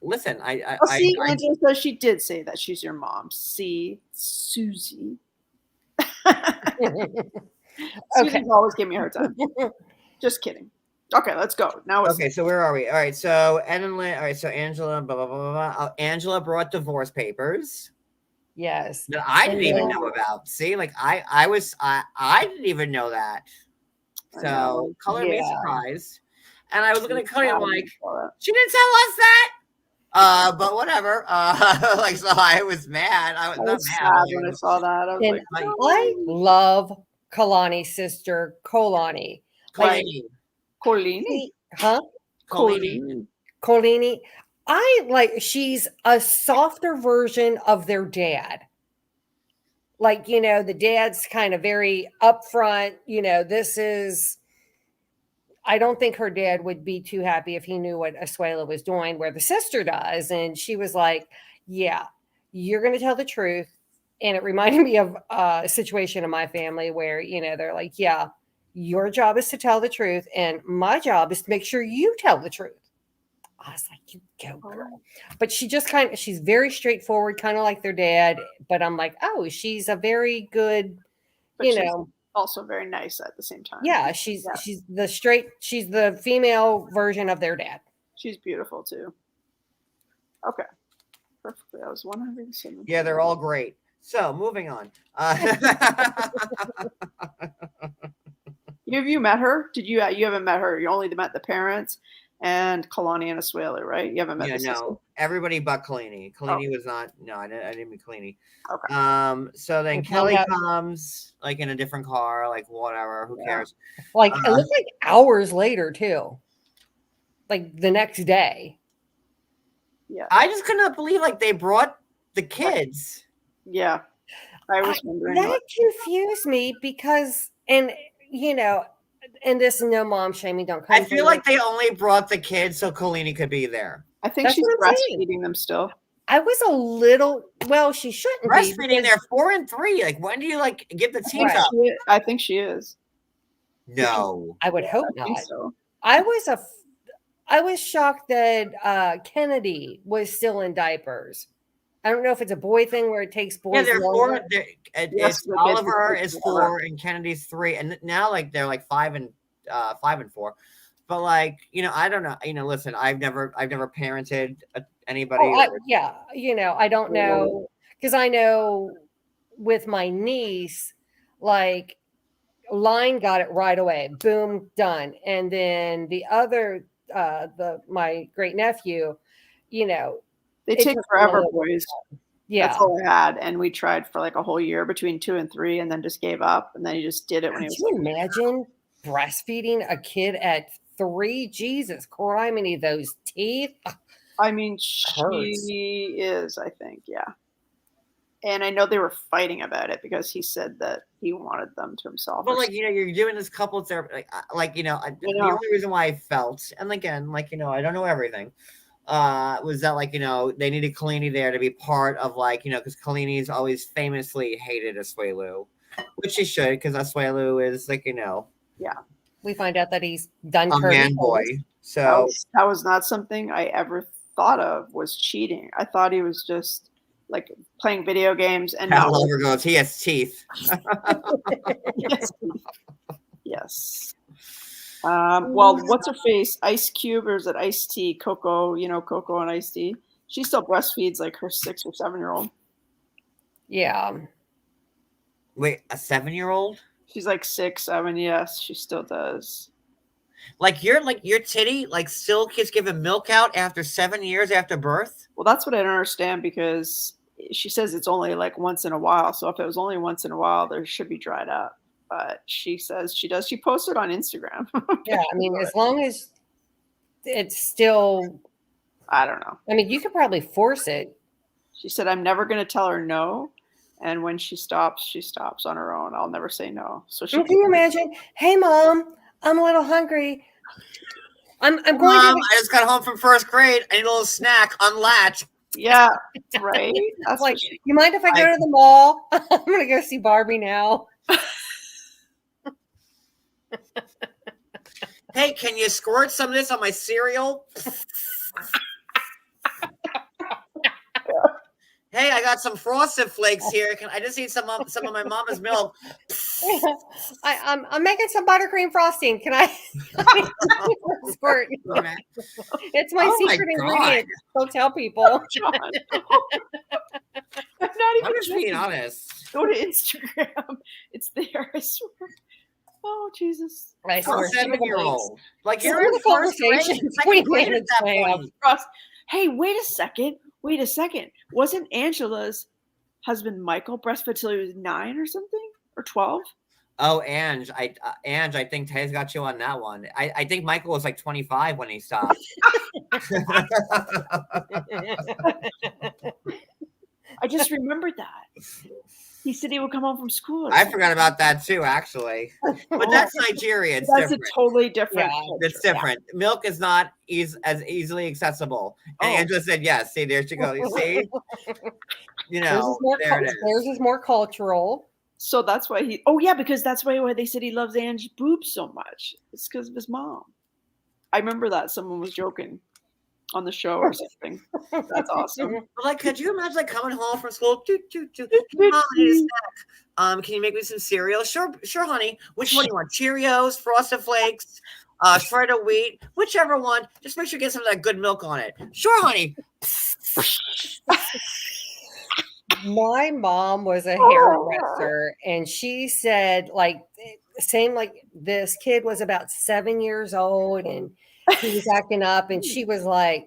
Listen, Angela says she did say that she's your mom. See, Susie. Susie's always give me a hard time. Just kidding. Okay, let's go. Now so where are we? All right, so Ed and Lynn. All right, so Angela, blah blah blah blah blah. Angela brought divorce papers. Yes. that I didn't even Yeah. know about. See, like I didn't even know that. I So know. Color made Yeah. surprised. And I was looking at Cody, I'm I like, saw that. she didn't tell us that. But whatever. Like, so I was mad. I was I not was mad. sad but, when I saw that. I was And like, I love Kalani's sister, Kalani. Like, Colini. Colini. huh? Colini. Colini. I like, she's a softer version of their dad. Like, the dad's kind of very upfront. I don't think her dad would be too happy if he knew what Asuelu was doing, where the sister does. And she was like, yeah, you're going to tell the truth. And it reminded me of a situation in my family where, they're like, yeah, your job is to tell the truth. And my job is to make sure you tell the truth. I was like, you go, girl. But she just she's very straightforward, kind of like their dad. But I'm like, oh, she's a very good, But she's also very nice at the same time. yeah, she's the female version of their dad. She's beautiful too. Okay. Perfectly. I was 107. Yeah, they're all great. So moving on. Have you met her? Did you? You haven't met her. You only met the parents and Kalani and Asuelu, right? You haven't met the sister? Everybody but Kalani. Kalani was not. No, I didn't meet Kalani. Okay. So then We Kelly found out- comes like in a different car, like whatever. Who cares? Like it looked like hours later too. Like the next day. Yeah. I just could not believe like they brought the kids. Yeah. I was wondering. That confused me because, and this is no mom shaming. Don't come. I feel like they only brought the kids so Kalani could be there. I think That's she's what I'm saying. breastfeeding them still. I was a little. Well, she shouldn't Breastfeeding, be. they're 4 and 3. Like, when do you like give the teeth Right. up? I think she is. No. I would hope I think not. so. I was shocked that Kennedy was still in diapers. I don't know if it's a boy thing where it takes boys. Yeah, they're 4. longer. Yes, the kids Oliver are is 4. 4 and Kennedy's 3, and now like they're like 5 and 4. But like I don't know. Listen, I've never parented anybody. I don't know because I know with my niece, like Line got it right away, boom, done, and then the other, my great nephew, They it take took forever, a little boys. yeah. That's all I had. And we tried for like a whole year between 2 and 3 and then just gave up. And then he just did it when he Could was you imagine breastfeeding a kid at 3? Jesus criminy, those teeth. I mean, Hurts. she is, I think, yeah. And I know they were fighting about it because he said that he wanted them to himself. But like you're doing this couple therapy, the only reason why I felt, and again, I don't know everything, was that they needed Kalani there to be part of because Kalani's always famously hated Asuelu, which she should because Asuelu is yeah. We find out that he's done a man boy. So that was not something I ever thought of was cheating. I thought he was just like playing video games and Hal Lover goes, he has teeth. Yes. Yes. Well, what's her face? Ice Cube, or is it Ice T? Coco, Coco and Ice T. She still breastfeeds like her 6 or 7-year-old. Yeah. Wait, a 7-year-old? She's like 6, 7. Yes, she still does. Your titty still kids giving milk out after 7 years after birth? Well, that's what I don't understand because she says it's only like once in a while. So if it was only once in a while, there should be dried up. But she says she does. She posted on Instagram. Yeah, I mean, as long as it's still, I don't know. I mean, you could probably force it. She said, I'm never going to tell her no. And when she stops on her own. I'll never say no. So Can you imagine? Hey, Mom, I'm a little hungry. I'm going Mom, to. I just got home from first grade. I need a little snack. Unlatch. Yeah, right. That's like, you mind if I go to the mall? I'm going to go see Barbie now. Hey, can you squirt some of this on my cereal? Hey, I got some Frosted Flakes here. Can I just eat some of my mama's milk? I'm making some buttercream frosting. Can I squirt? It's my secret ingredient. Don't tell people. I'm not I'm just being honest. Go to Instagram. It's there, I swear. Oh, Jesus. I For a swear. 7-year-old. Like, Some you're of in the first grade, conversations second we grade at managed that to have. point. Ross, hey, wait a second. Wasn't Angela's husband Michael breastfed till he was 9 or something? Or 12? Oh, Ange, I think Tay's got you on that one. I think Michael was like 25 when he stopped. I just remembered that. He said he would come home from school. or I something. forgot about that too, actually. But that's Nigeria. It's That's different. a totally different. Yeah. culture. It's different. Milk is not as easily accessible. And Oh. Angela said, yes. See, there she goes. You see? You Theirs know, is more there it is. theirs is more cultural. So that's why he. Oh yeah, because that's why they said he loves Ange's boobs so much. It's because of his mom. I remember that someone was joking on the show or something. That's awesome. But like, could you imagine like coming home from school? Mom, I need a snack. Can you make me some cereal? Sure, honey. Which one do you want? Cheerios, Frosted Flakes, shredded wheat, whichever one. Just make sure you get some of that good milk on it. Sure, honey. My mom was a hairdresser, and she said, like, same like this kid was about 7 years old, and he was acting up, and she was like,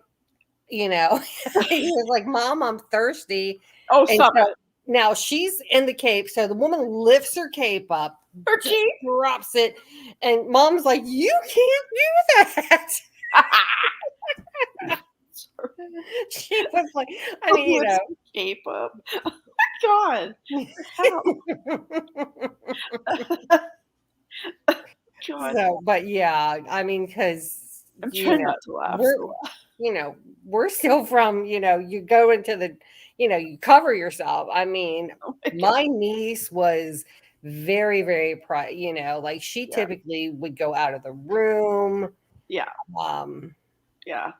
he was like, Mom, I'm thirsty. Oh, And stop so it. now she's in the cape, so the woman lifts her cape up, Her just cape? drops it, and Mom's like, you can't do that. She was like, I mean, Lifts her cape up. Oh my God. God. So, but yeah, I mean, because I'm trying not to laugh. we're still from, you go into the, you cover yourself. I mean, Oh my God. my niece was very, very like she Yeah. typically would go out of the room. Yeah. Yeah.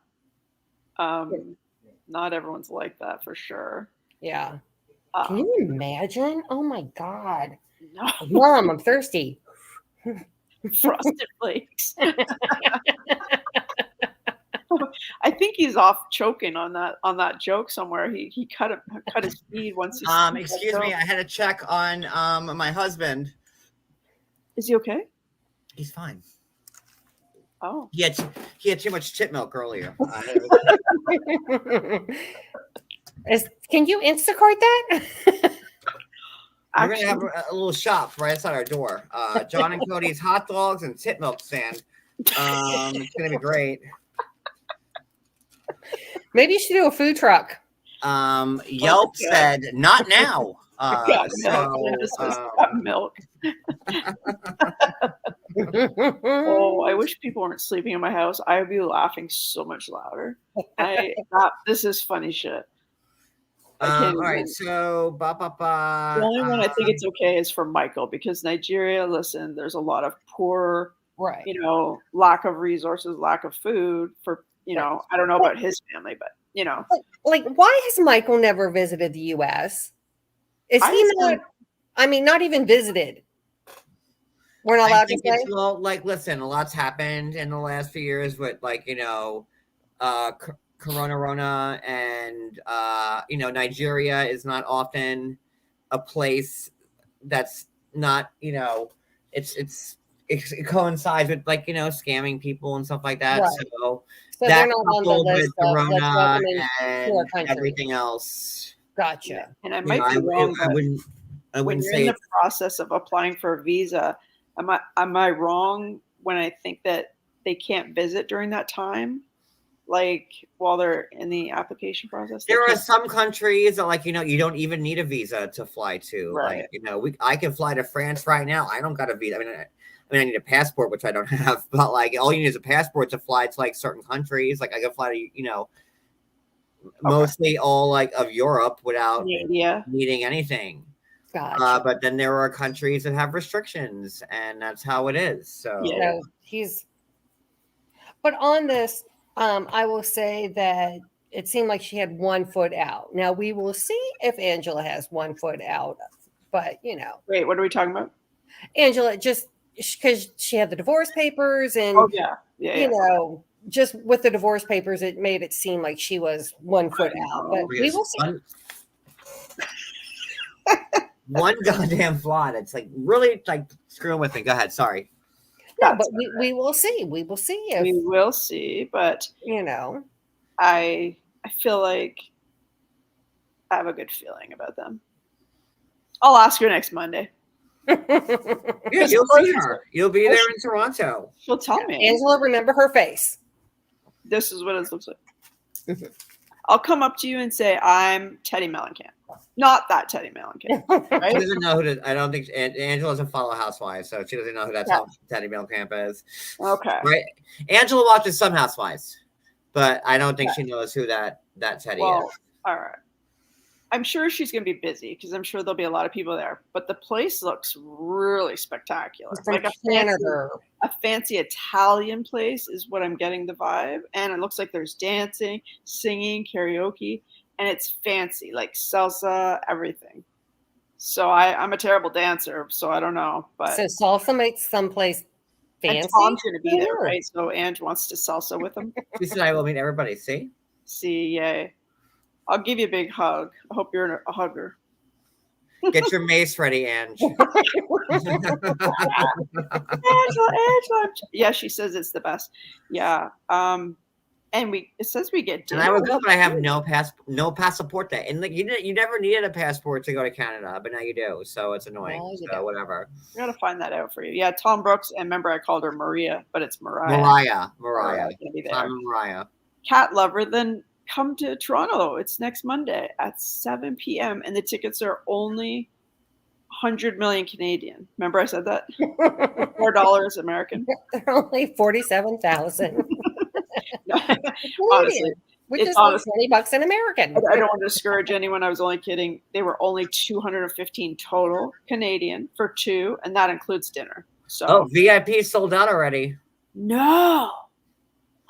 Not everyone's like that for sure. Yeah. Can you imagine? Oh my God. No. Mom, I'm thirsty. Frosted Flakes. I think he's off choking on that joke somewhere. He cut his feed once. Excuse me, I had to check on my husband. Is he okay? He's fine. Oh. He had too much chip milk earlier. Can you Instacart that? We're gonna have a little shop right outside our door. John and Cody's hot dogs and tip milk stand. It's gonna be great. Maybe you should do a food truck. Yelp said not now. Milk. Oh, I wish people weren't sleeping in my house. I would be laughing so much louder. This is funny shit. All right, so the only one I think it's okay is for Michael, because Nigeria, listen, there's a lot of poor, right, lack of resources, lack of food for, I don't know about his family, but like why has Michael never visited the US? Is he not? I mean, not even visited. We're not allowed to say. Well, like, listen, a lot's happened in the last few years with, like, Corona, and Nigeria is not often a place that's not, it coincides with, like, scamming people and stuff like that. Right. So that they're not on the list with of Corona and and everything else. Gotcha. And I might be wrong. I when wouldn't you're say in the process of applying for a visa, am I wrong when I think that they can't visit during that time? Like while they're in the application process? There are some countries that, like, you don't even need a visa to fly to. Right. Like, I can fly to France right now. I don't got a visa. I mean, I need a passport, which I don't have, but like all you need is a passport to fly to like certain countries. Like I can fly to, mostly all like of Europe without needing anything. Gotcha. But then there are countries that have restrictions, and that's how it is. So but on this, I will say that it seemed like she had 1 foot out. Now we will see if Angela has 1 foot out, but Wait, what are we talking about? Angela, just because she had the divorce papers and just with the divorce papers, it made it seem like she was 1 foot out. But we will see. one goddamn flaw. It's like really like screwing with me. Go ahead. Sorry. No, but we will see. We will see if We will see, but you know. I feel like I have a good feeling about them. I'll ask her next Monday. Yeah, you'll see her. You'll be there in Toronto. She'll tell me. Angela, remember her face. This is what it looks like. I'll come up to you and say, I'm Teddy Mellencamp. Not that Teddy Mellencamp. She Right? doesn't know who to, I don't think Angela doesn't follow Housewives, so she doesn't know who that's how Teddy Mellencamp is. Okay. Right? Angela watches some Housewives, but I don't think she knows who that Teddy is. All right. I'm sure she's going to be busy because I'm sure there'll be a lot of people there. But the place looks really spectacular. It's from Like Canada. a fancy Italian place is what I'm getting the vibe. And it looks like there's dancing, singing, karaoke, and it's fancy, like salsa, everything. So I'm a terrible dancer, so I don't know. But So salsa makes someplace fancy. and Tom's going to be there, Sure. right? So Ange wants to salsa with him. She said, I will meet everybody. See? See, yay. I'll give you a big hug. I hope you're a hugger. Get your mace ready, Ange. Angela. Yeah, she says it's the best. Yeah. And it says we get And dinner. I would go, but I have no passport day. And like you never needed a passport to go to Canada, but now you do. So it's annoying. Well, you so do. whatever. I gotta find that out for you. Yeah, Tom Brooks, and remember I called her Maria, but it's Mariah. Mariah. Gonna be there. Tom and Mariah. Cat lover, then come to Toronto. It's next Monday at 7 p.m. and the tickets are only 100 million Canadian. Remember I said that? $4 American. They're only 47,000. Honestly, which it's is like honestly- $20 in American. I don't want to discourage anyone. I was only kidding. They were only 215 total Canadian for two, and that includes dinner. So Oh, VIP sold out already. no.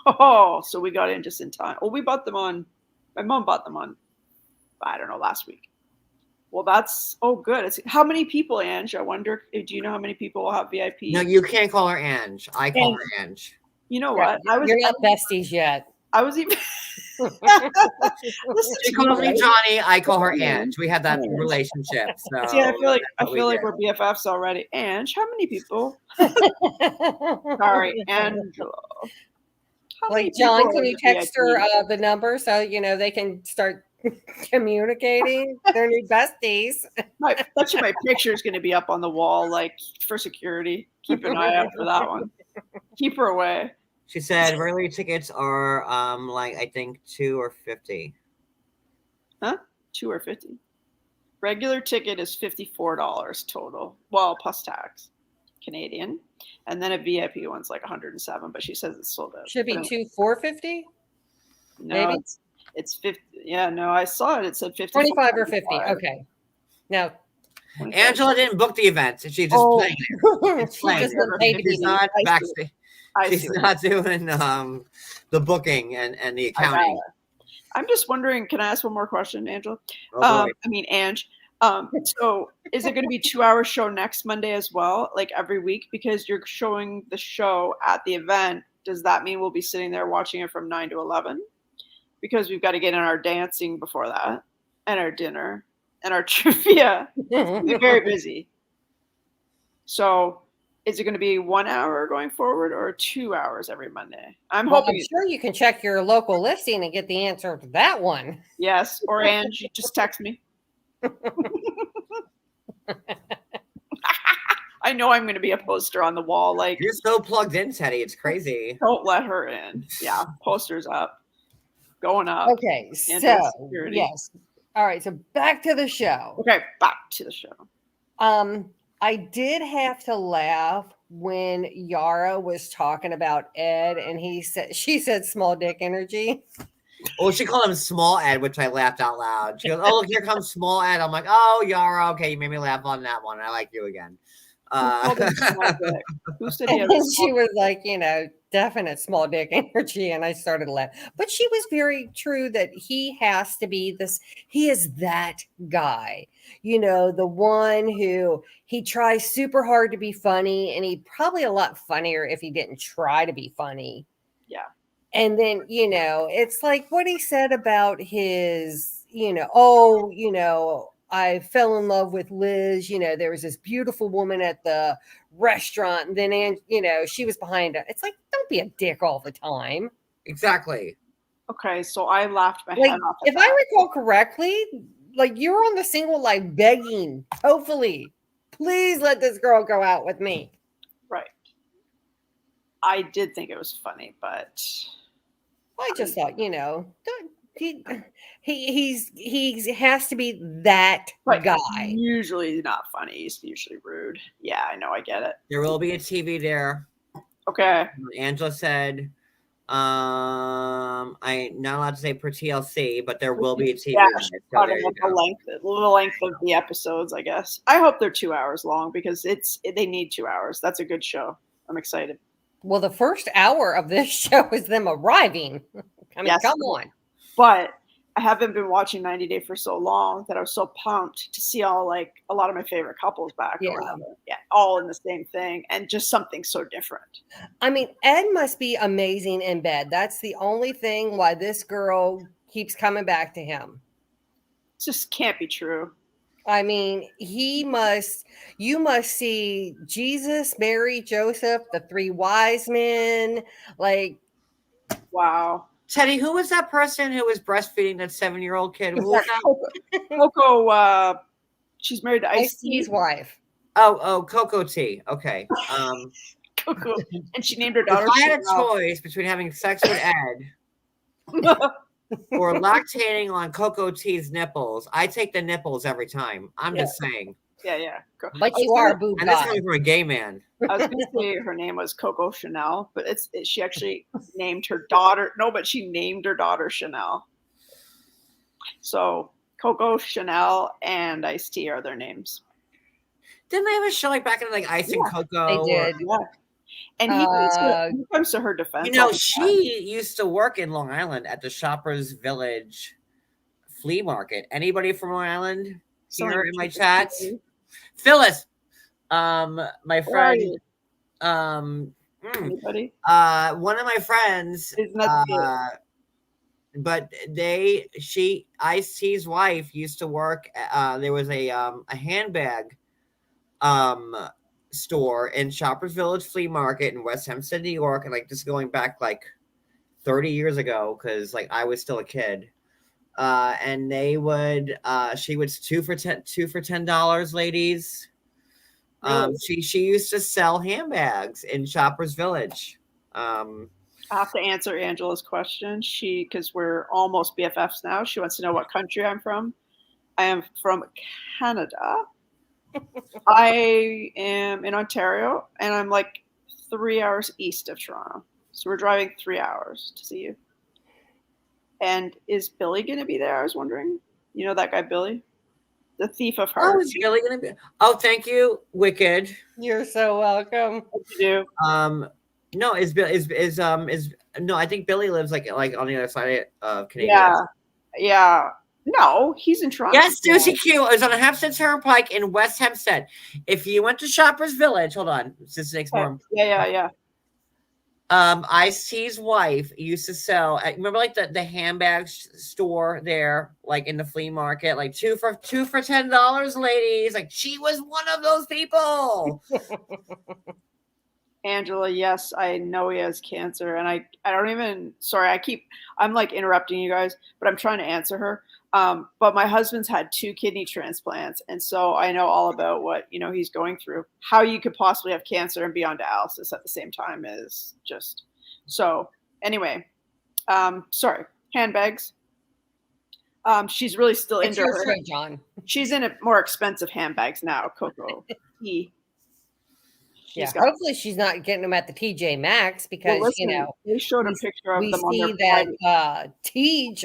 Oh, so we got in just in time. Well, we bought them on. My mom bought them on. I don't know, last week. Well, that's good. It's how many people, Ange? I wonder. Do you know how many people will have VIP? No, you can't call her Ange. I call her Ange. You know what? You're not besties yet. I was even. Listen She to calls me, me right? Johnny. I call her Ange. We have that relationship. So See, I feel like that's what we we're do. BFFs already. Ange, how many people? Sorry, Angela. How many Like, John, people can are you the text VIP? her the number so they can start communicating their new besties? That's my picture is going to be up on the wall, like for security. Keep an eye out for that one. Keep her away. She said regular tickets are like I think $2 or $50. Huh? $2 or $50. Regular ticket is $54 total. Well, plus tax, Canadian, and then a VIP one's like 107. But she says it's sold out. Should be But $2 $450? no, maybe? it's 50. Yeah, no, I saw it. It said 50. 25 or 50. Okay. Now, Angela didn't book the event. She's just Oh. playing it. she playing just it. went pay She's TV. not I see. backstage. I She's see. not doing the booking and the I got accounting. it. I'm just wondering. Can I ask one more question, Angela? Oh, boy. Ange. So is it going to be 2-hour show next Monday as well, like every week? Because you're showing the show at the event. Does that mean we'll be sitting there watching it from 9 to 11? Because we've got to get in our dancing before that, and our dinner, and our trivia. We're very busy. So is it going to be 1 hour going forward or 2 hours every Monday? I'm Well, hoping I'm sure you can check your local listing and get the answer to that one. yes. Or Ange, just text me. I know I'm going to be a poster on the wall. Like, You're so plugged in, Teddy. It's crazy. don't let her in. Yeah, posters up, going up. Okay, And so insecurity. yes. All right, so back to the show. Okay, back to the show. I did have to laugh when Yara was talking about Ed and she said small dick energy. Oh, she called him Small Ed, which I laughed out loud. She goes, "Oh, look, here comes Small Ed." I'm like, "Oh, Yara, okay, you made me laugh on that one. I like you again." Who said he And had then a she was like, definite small dick energy. And I started laughing. But she was very true that he has to be he is that guy, the one who he tries super hard to be funny, and he'd probably a lot funnier if he didn't try to be funny. Yeah. And then, I fell in love with Liz. You know, there was this beautiful woman at the restaurant, and then, you know, she was behind it. It's like, don't be a dick all the time. Exactly. Okay, so I laughed my Like, head off. At if I recall correctly, like, you're on the single life begging, hopefully, please let this girl go out with me. Right. I did think it was funny, but I just thought, you know, he has to be that guy. Usually not funny. He's usually rude. Yeah, I know. I get it. There will be a TV there. Okay. Angela said, I'm not allowed to say per TLC, but there will be a TV. Yeah, So there you the length of the episodes, I guess. I hope they're 2 hours long because they need 2 hours. That's a good show. I'm excited. Well, the first hour of this show is them arriving. I mean, come on. But I haven't been watching 90 Day for so long that I was so pumped to see all like a lot of my favorite couples back around. Yeah, all in the same thing and just something so different. I mean, Ed must be amazing in bed. That's the only thing why this girl keeps coming back to him. It just can't be true. I mean, you must see Jesus, Mary, Joseph, the three wise men. Like, wow. Teddy, who was that person who was breastfeeding that 7-year-old kid? Who was that? Coco, she's married to Ice-T's wife. Oh, Coco T. Okay. Coco, and she named her daughter. If I had a choice between having sex with Ed or lactating on Coco T's nipples, I take the nipples every time. I'm just saying. Yeah. But you are a boob and that's coming from a gay man. I was going to say her name was Coco Chanel, but she actually named her daughter. No, but she named her daughter Chanel. So Coco Chanel and Ice-T are their names. Didn't they have a show like back in like Ice and Coco? They did. Yeah. And he comes to her defense. You know, she used to work in Long Island at the Shoppers Village flea market. Anybody from Long Island here in my chats? Phyllis, my friend, anybody? one of my friends, but Ice-T's wife used to work. There was a handbag store in Shoppers Village Flea Market in West Hempstead, New York, and like just going back like 30 years ago, because like I was still a kid. And they would she was $2 for $10, ladies. She used to sell handbags in Shoppers Village. I have to answer Angela's question. Because we're almost BFFs now, she wants to know what country I'm from. I am from Canada. I am in Ontario, and I'm like 3 hours east of Toronto. So we're driving 3 hours to see you. And is Billy going to be there? I was wondering. You know that guy, Billy? The thief of hearts. Oh, is Billy going to be? Oh, thank you, Wicked. You're so welcome. What you do? No, no, I think Billy lives like on the other side of Canada. Yeah. No, he's in Toronto. Yes, Susie Q is on a Hempstead Turnpike in West Hempstead. If you went to Shoppers Village, hold on. This makes more. Yeah. Ice-T's wife used to sell. Remember, like the handbag store there, like in the flea market, like two for $10, ladies. Like she was one of those people. Angela, yes, I know he has cancer, and I don't even. Sorry, I'm like interrupting you guys, but I'm trying to answer her. But my husband's had 2 kidney transplants, and so I know all about what he's going through. How you could possibly have cancer and be on dialysis at the same time is just so. Anyway, sorry, handbags. She's really still into her. John. She's in a more expensive handbags now, Coco T. Hopefully she's not getting them at the TJ Maxx because they showed a picture of them on their Tej.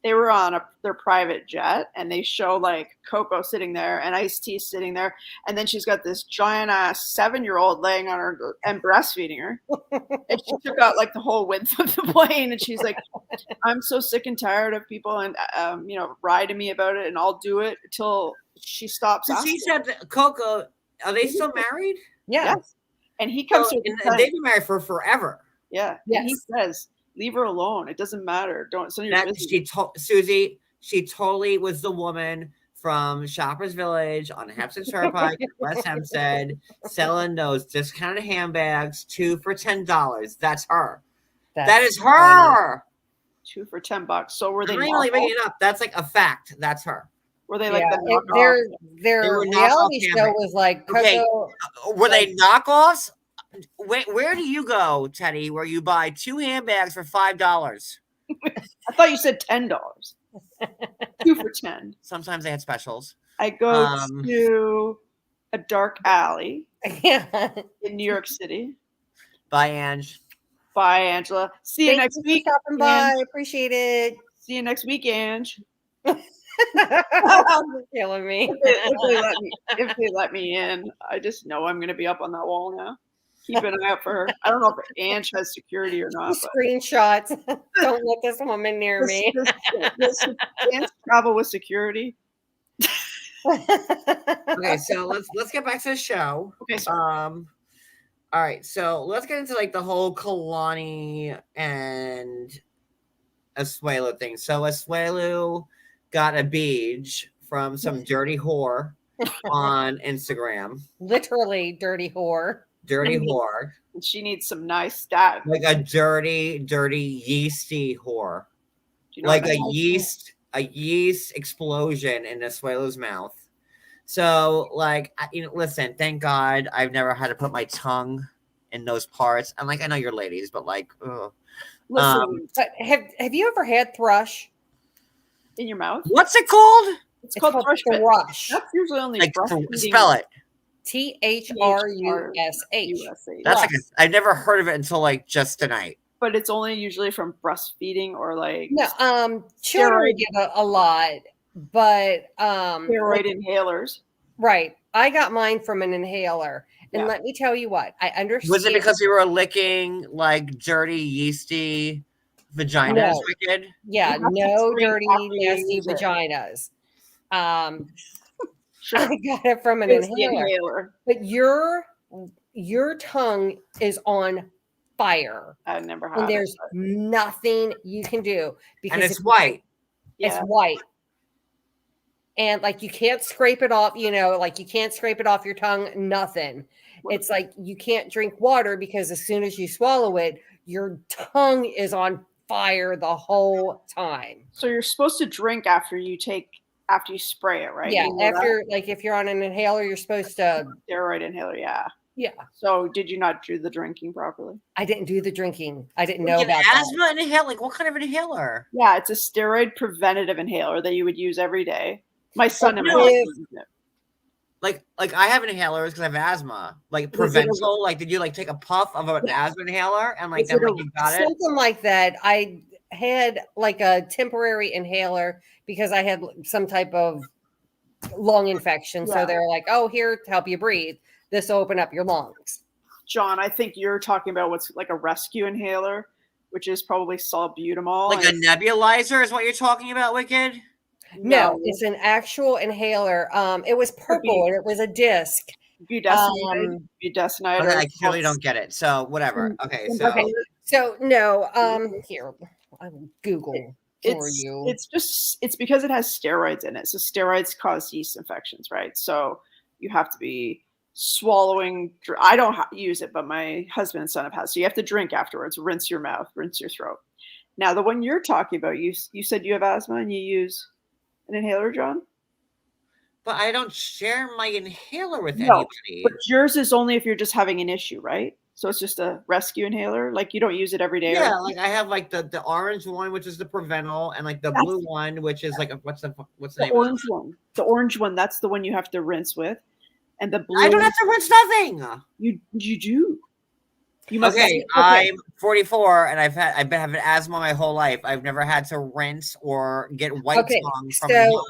They were on their private jet, and they show like Coco sitting there and Ice-T sitting there, and then she's got this giant ass 7-year-old laying on her and breastfeeding her, and she took out like the whole width of the plane, and she's like, "I'm so sick and tired of people and riding me about it, and I'll do it until she stops." She said, "Coco, are they still married?" Yes. And he comes to they've been married for forever. Yeah. Yes. And he says, "Leave her alone. It doesn't matter. Don't send your business." Susie, she totally was the woman from Shoppers Village on Hampstead Turnpike, West Hempstead, selling those discounted handbags, 2 for $10. That's her. That is her. 2 for $10. So were they I'm not really making it up. That's like a fact. That's her. Were they like Yeah, the knockoff? their were reality knockoff show handbags. was like Okay, Coco. were they knockoffs? Where do you go, Teddy, where you buy 2 handbags for $5? I thought you said $10. 2 for 10. Sometimes they had specials. I go to a dark alley Yeah. in New York City. Bye, Ange. Bye, Angela. See you next week. Stopping by. Appreciate it. See you next week, Ange. You're killing me. If they let me in, I just know I'm going to be up on that wall now. Keep an eye out for her. I don't know if Ange has security or not. But Screenshots. Don't let this woman near me. Does Ange travel with security? Okay, so let's get back to the show. Okay, so All right, so let's get into like the whole Kalani and Asuelu thing. So Asuelu got a beach from some dirty whore on Instagram. Literally dirty whore. Dirty whore. she needs some nice stat. Like a dirty, yeasty whore. Do you know Like what a that is? yeast explosion in Asuelu's mouth. So, like, listen, thank God I've never had to put my tongue in those parts. And like, I know you're ladies, but like, ugh. Listen, But have you ever had thrush? in your mouth. What's it called? It's called thrush. but thrush. That's usually only Like, breastfeeding. spell it. THRUSH. USA. That's like I've never heard of it until like just tonight. But it's only usually from breastfeeding or like No, children Steroid. get a lot, but steroid inhalers. right. I got mine from an inhaler, and Yeah. let me tell you what I understand. Was it because you were licking like dirty, yeasty vaginas, No. Wicked? Yeah, You have to no drink dirty, after you nasty use it. vaginas. Sure. I got it from an It's the inhaler. inhaler. But your tongue is on fire, I never had and it, there's but nothing you can do because And it's if- white. It's yeah. white. And like you can't scrape it off, like you can't scrape it off your tongue, nothing. It's like you can't drink water because as soon as you swallow it, your tongue is on fire the whole time. So you're supposed to drink after you spray it, right? Yeah, You know that? after like if you're on an inhaler, you're supposed to. Steroid inhaler, yeah. Yeah, So did you not do the drinking properly? I didn't do the drinking. I didn't know Like an about that. asthma inhaler. Like what kind of inhaler? Yeah, it's a steroid preventative inhaler that you would use every day. My son and my No. husband use it. Like I have inhalers because I have asthma. Like Was it a- Provencal. Like did you like take a puff of an asthma inhaler and like Was then it a- like, you got it? Something like that. I had like a temporary inhaler because I had some type of lung infection. So Yeah. they're like, "Oh, here to help you breathe. This will open up your lungs." John, I think you're talking about what's like a rescue inhaler, which is probably salbutamol. Like a and- nebulizer is what you're talking about, Wicked? No, it's an actual inhaler. It was purple and it was a disc. budesonide. Budesonide. Okay, or I it's clearly called- don't get it. So whatever. Okay, so Okay, so no, here I will Google for It's you. it's because it has steroids in it. So steroids cause yeast infections, right? So you have to be swallowing. I don't use it, but my husband and son have had. So you have to drink afterwards. Rinse your mouth, rinse your throat. Now the one you're talking about, you said you have asthma and you use an inhaler, John. but I don't share my inhaler with No, anybody. But yours is only if you're just having an issue, right? So it's just a rescue inhaler. Like you don't use it every day. Yeah, like I have like the orange one, which is the Provenal, and like the That's- blue one, which is like what's the the name? orange one. The orange one. That's the one you have to rinse with. And the blue. I don't have to rinse nothing. You do. You must. Okay, I'm 44 and I've been having asthma my whole life. I've never had to rinse or get white Okay, tongue from so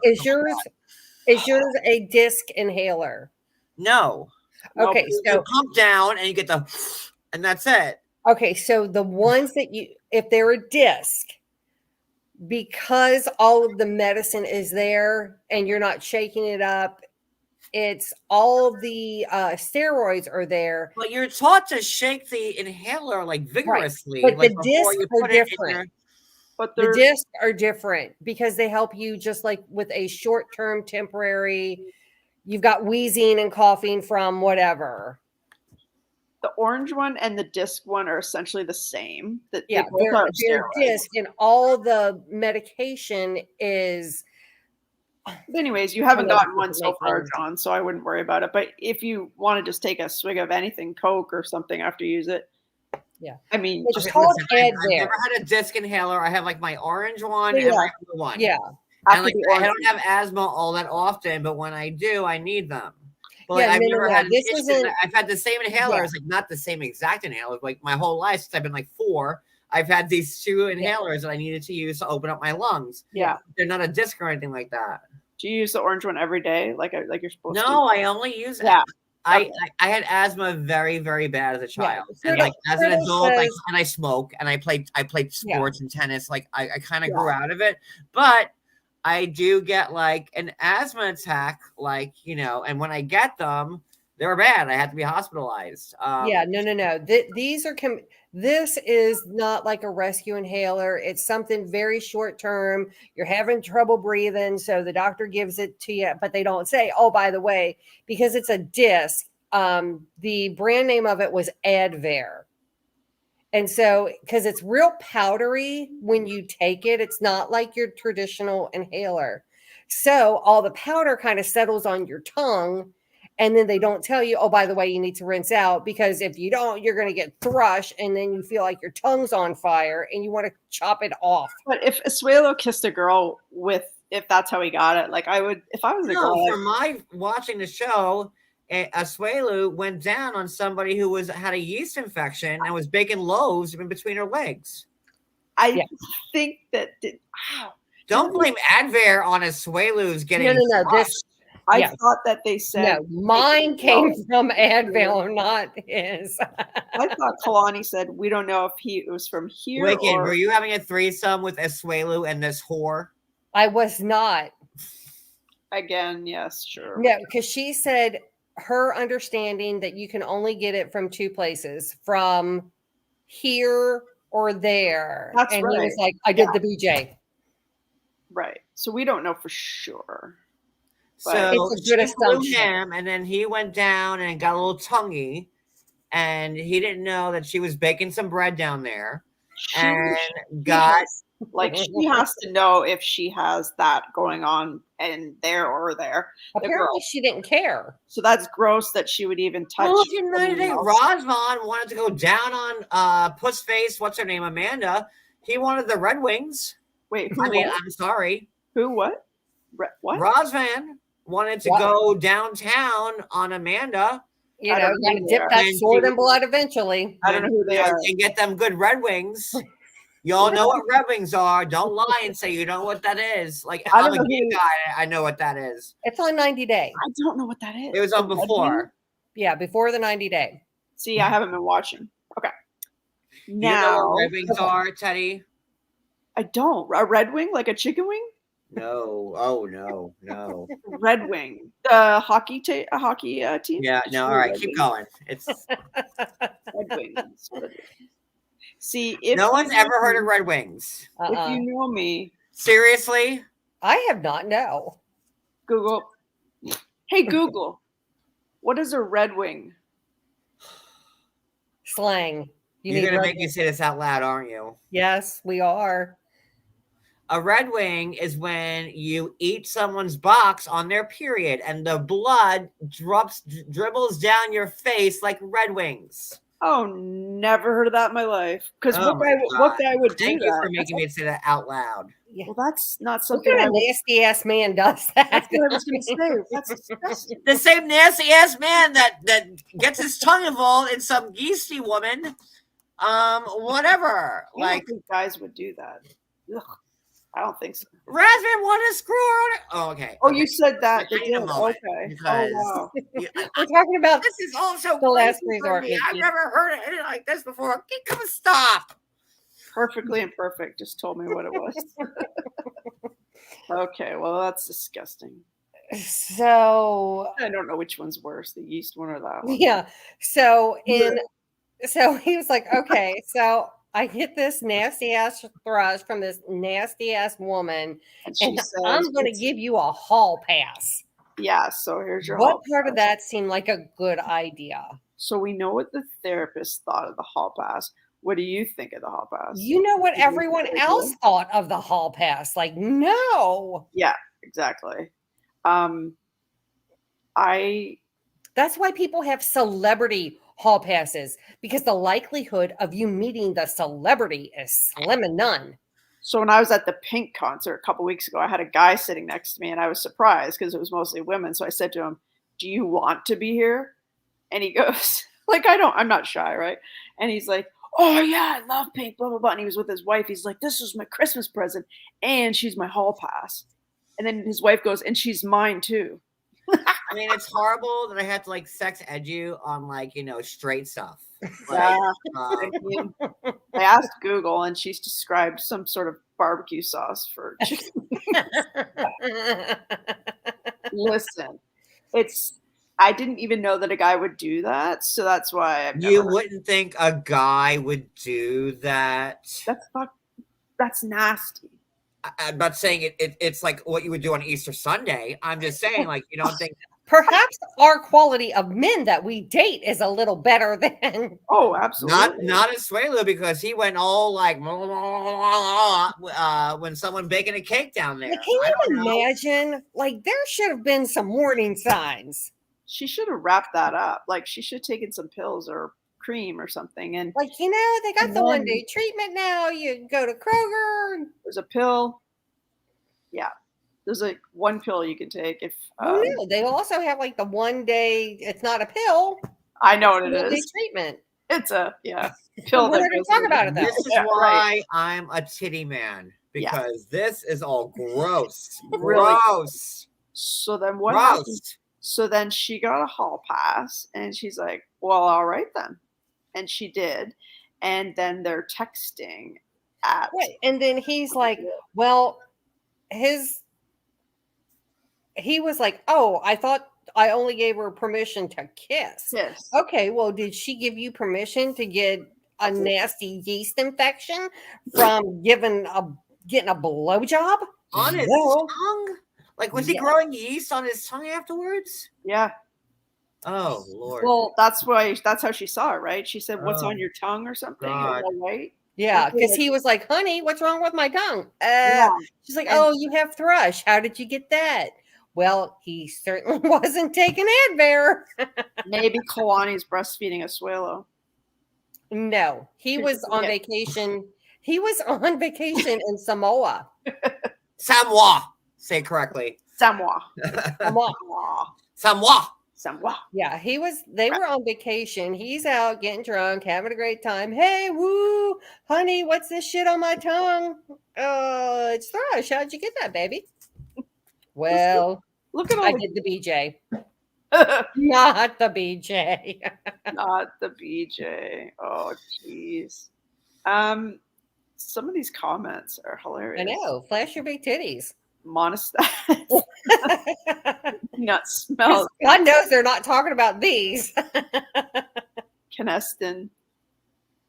is yours a disc inhaler? no. Nope. Okay, You so pump down and you get the and that's it. okay, so the ones that if they're a disc, because all of the medicine is there and you're not shaking it up, it's all the steroids are there. But you're taught to shake the inhaler like vigorously. But like the before discs you are put it in different. But The they're discs are different because they help you just like with a short-term temporary. You've got wheezing and coughing from whatever. the orange one and the disc one are essentially the same. That Yeah, they both are they're steroids. disc, and all the medication is. Anyways, you haven't Kind of gotten one so far, making- John, so I wouldn't worry about it. But if you want to just take a swig of anything, Coke or something after you use it, Yeah. I mean, It's just called I've Advair. never had a disc inhaler. I have like my orange one Yeah. and my blue one. Yeah. And after like the I orange. don't have asthma all that often, but when I do, I need them. But like, Yeah, I've no, never no. had an This issue. isn't- I've had the same inhalers, like not the same exact inhalers. Like my whole life since I've been like 4, I've had these 2 inhalers that I needed to use to open up my lungs. Yeah. They're not a disc or anything like that. Do you use the orange one every day, like you're supposed to? No, I only use Yeah. I had asthma very, very bad as a child. Yeah. And like as an Turtle adult, says- and I smoke and I played sports and tennis. Like I kind of Yeah. grew out of it. But I do get like an asthma attack, like, you know, and when I get them, they're bad. I have to be hospitalized. Yeah, no. These are this is not like a rescue inhaler. It's something very short term. You're having trouble breathing, so the doctor gives it to you, but they don't say, "Oh, by the way," because it's a disc. The brand name of it was Advair. And so, because it's real powdery when you take it, it's not like your traditional inhaler. So all the powder kind of settles on your tongue. And then they don't tell you, oh, by the way, you need to rinse out, because if you don't, you're going to get thrush. And then you feel like your tongue's on fire and you want to chop it off. But if Asuelu kissed a girl if that's how he got it, like I would, if I was a girl, No, like, from my watching the show, Asuelu went down on somebody who had a yeast infection and was baking loaves in between her legs. I think that, wow. Don't blame Advair on Asuelu's getting. No. crushed. I Yeah. thought that they said, No, mine came from Advil, not his. I thought Kalani said, we don't know if it was from here Wicked, or. were you having a threesome with Asuelu and this whore? I was not. Again, yes, sure. No, because she said her understanding that you can only get it from 2 places, from here or there. That's and he was right. like, I did the BJ. Right. So we don't know for sure. But So It's a good she blew assumption. him, and then he went down and got a little tonguey, and he didn't know that she was baking some bread down there, and got. like she has to know if she has that going on and there or there. The girl. Apparently, she didn't care. So that's gross that she would even touch. Well, in someone 90 Day, else. Rosvon wanted to go down on Puss Face. What's her name? Amanda. He wanted the Red Wings. Wait, who? I mean, what? I'm sorry. Who? What? What? Rosvan wanted to What? go downtown on Amanda You I know, don't know got to who dip they are. that And sword she- in blood eventually. I don't know who they are. and get them good Red Wings. Y'all know what Red Wings are. Don't lie and say you know what that is. Like, I I'm don't a know gay who- guy. I know what that is. It's on 90 Day. I don't know what that is. It was on The Red before. Wing? Yeah, before the 90 Day. See, I haven't been watching. Okay. You know Now what Red Wings are, Teddy? I don't. A Red Wing, like a chicken wing? No. Oh, no. Red Wing, the hockey team. Yeah, no. All right, keep going. It's Red Wings. See, if no one's you ever know heard of me- Red Wings. If Uh-uh. you know me, Seriously? I have not, no. Google. Hey Google, what is a Red Wing? Slang. You're need gonna Red make me say this out loud, aren't you? Yes, we are. A Red Wing is when you eat someone's box on their period and the blood dribbles down your face like Red Wings. Oh, never heard of that in my life. Because Oh what my guy would do Thank you that? for making me say that out loud. Yeah. Well, that's not What something kind I of would. nasty ass man does that? That's what I was going to say. That's disgusting. The same nasty ass man that gets his tongue involved in some yeasty woman. Whatever. I Like don't think guys would do that. Ugh, I don't think so. Razvan want to screw her on it. Oh, okay. Oh, okay. you said that. I They need a did. moment, Okay. because- Oh, wow. We're talking about This is also The last crazy for resort, me. I've Nikki. never heard of anything like this before. Come stop. Perfectly Imperfect just told me what it was. Okay, well, that's disgusting. so I don't know which one's worse, the yeast one or that one. yeah. So he was like, okay, so I get this nasty ass thrush from this nasty ass woman, And she and says, I'm going to give you a hall pass. yeah, so here's your What hall part of pass. that seemed like a good idea? So we know what the therapist thought of the hall pass. What do you think of the hall pass? You know what You think everyone it's a good else idea? thought of the hall pass. Like, no. Yeah, exactly. That's why people have celebrity hall passes, because the likelihood of you meeting the celebrity is slim and none. So when I was at the Pink concert a couple weeks ago, I had a guy sitting next to me, and I was surprised because it was mostly women. So I said to him, "Do you want to be here?" And he goes, like, I'm not shy, right? And he's like, "Oh yeah, I love Pink, blah blah blah." And he was with his wife. He's like, "This was my Christmas present, and she's my hall pass." And then his wife goes, "And she's mine too." I mean, it's horrible that I had to like sex ed you on like, straight stuff. Like, Yeah. I mean, I asked Google, and she's described some sort of barbecue sauce for chicken. Listen, I didn't even know that a guy would do that, so that's why I've you never. wouldn't think a guy would do that. That's nasty. I'm not saying it's like what you would do on Easter Sunday. I'm just saying, like, you don't think. Perhaps our quality of men that we date is a little better than. Oh, absolutely. Not Asuelu, because he went all like when someone baking a cake down there. Like, can you imagine? Like, there should have been some warning signs. She should have wrapped that up. Like, she should have taken some pills or cream or something. And Like, they got the 1-day treatment now. You go to Kroger. there's a pill. Yeah. There's like one pill you can take if. Oh no, they also have like the 1-day. It's not a pill. I know what it One-day is. treatment. It's a pill. We're going to talk about it though. This is why I'm a titty man, because this is all gross. Really Gross. So then what happened? So then she got a hall pass, and she's like, "Well, all right then," and she did, and then they're texting at. Right. And then he's like, "Well, he was like, oh, I thought I only gave her permission to kiss." Yes. Okay, well, did she give you permission to get a nasty yeast infection from getting a blowjob On his tongue? Like, was he growing yeast on his tongue afterwards? Yeah. Oh Lord. Well, that's how she saw it, right? She said, "What's on your tongue?" or something. Right? Yeah, because he was like, "Honey, what's wrong with my tongue?" She's like, "Oh, you have thrush. How did you get that?" Well, he certainly wasn't taking Advair. Maybe Kalani's breastfeeding Asuelu. No, he was on vacation. He was on vacation in Samoa. Samoa. Say it correctly. Samoa. Samoa. Yeah, they were on vacation. He's out getting drunk, having a great time. Hey, woo, honey, what's this shit on my tongue? It's Thrush. How'd you get that, baby? Well, look at all I did the BJ. Not the BJ. Not the BJ. Oh, jeez. Some of these comments are hilarious. I know. Flash your big titties. Monostat. Not smell. God knows they're not talking about these. Canestin.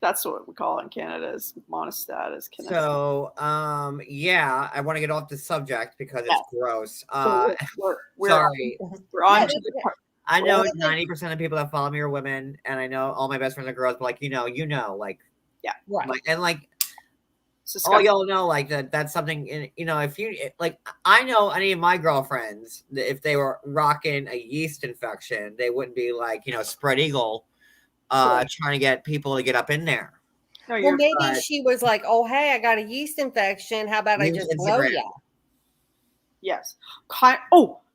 That's what we call it in Canada, is monostat, is canestin. So, I want to get off the subject because it's gross. So we're sorry. We're on to the part. I know 90% of people that follow me are women, and I know all my best friends are girls, but like, like, yeah, right. Like, and like, all y'all know, like, that's something, if you, like, I know any of my girlfriends, if they were rocking a yeast infection, they wouldn't be like, spread eagle, trying to get people to get up in there. No, well, maybe she was like, oh, hey, I got a yeast infection. How about I just blow you? Yes.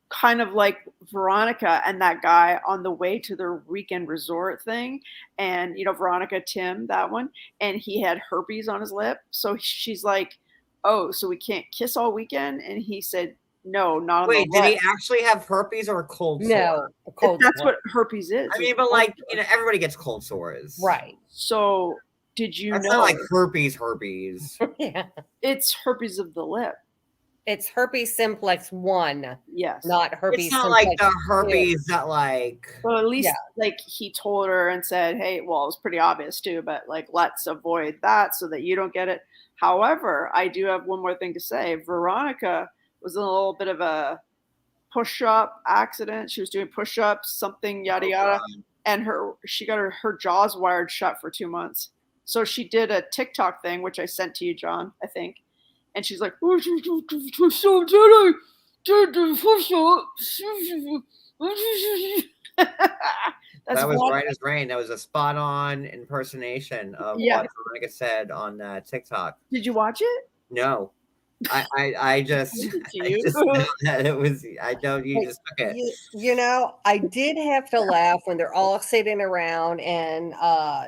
Kind of like Veronica and that guy on the way to their weekend resort thing. And, Veronica, Tim, that one. And he had herpes on his lip. So she's like, oh, so we can't kiss all weekend? And he said, no, not on the lip. Wait, did he actually have herpes or a cold sore? No, a cold That's what herpes is. I mean, but like, everybody gets cold sores. Right. So did you know? It's not like herpes. Yeah. It's herpes of the lip. it's herpes simplex 1, Yes. not herpes It's not simplex like the 2. herpes that like. Well, at least Yeah. like he told her and said, "Hey, well, it was pretty obvious too, but like let's avoid that so that you don't get it." However, I do have one more thing to say. Veronica was in a little bit of a push-up accident. She was doing push-ups, something yada yada, and she got her jaws wired shut for 2 months. So she did a TikTok thing, which I sent to you, John, I think, and she's like, "Oh, so did I did the push-ups." That's That was one. right as rain. That was a spot on impersonation of Yeah. what Veronica said on TikTok. Did you watch it? No, I just, To I you? just know that it was. I don't. You Like, just took it. you know, I did have to laugh when they're all sitting around and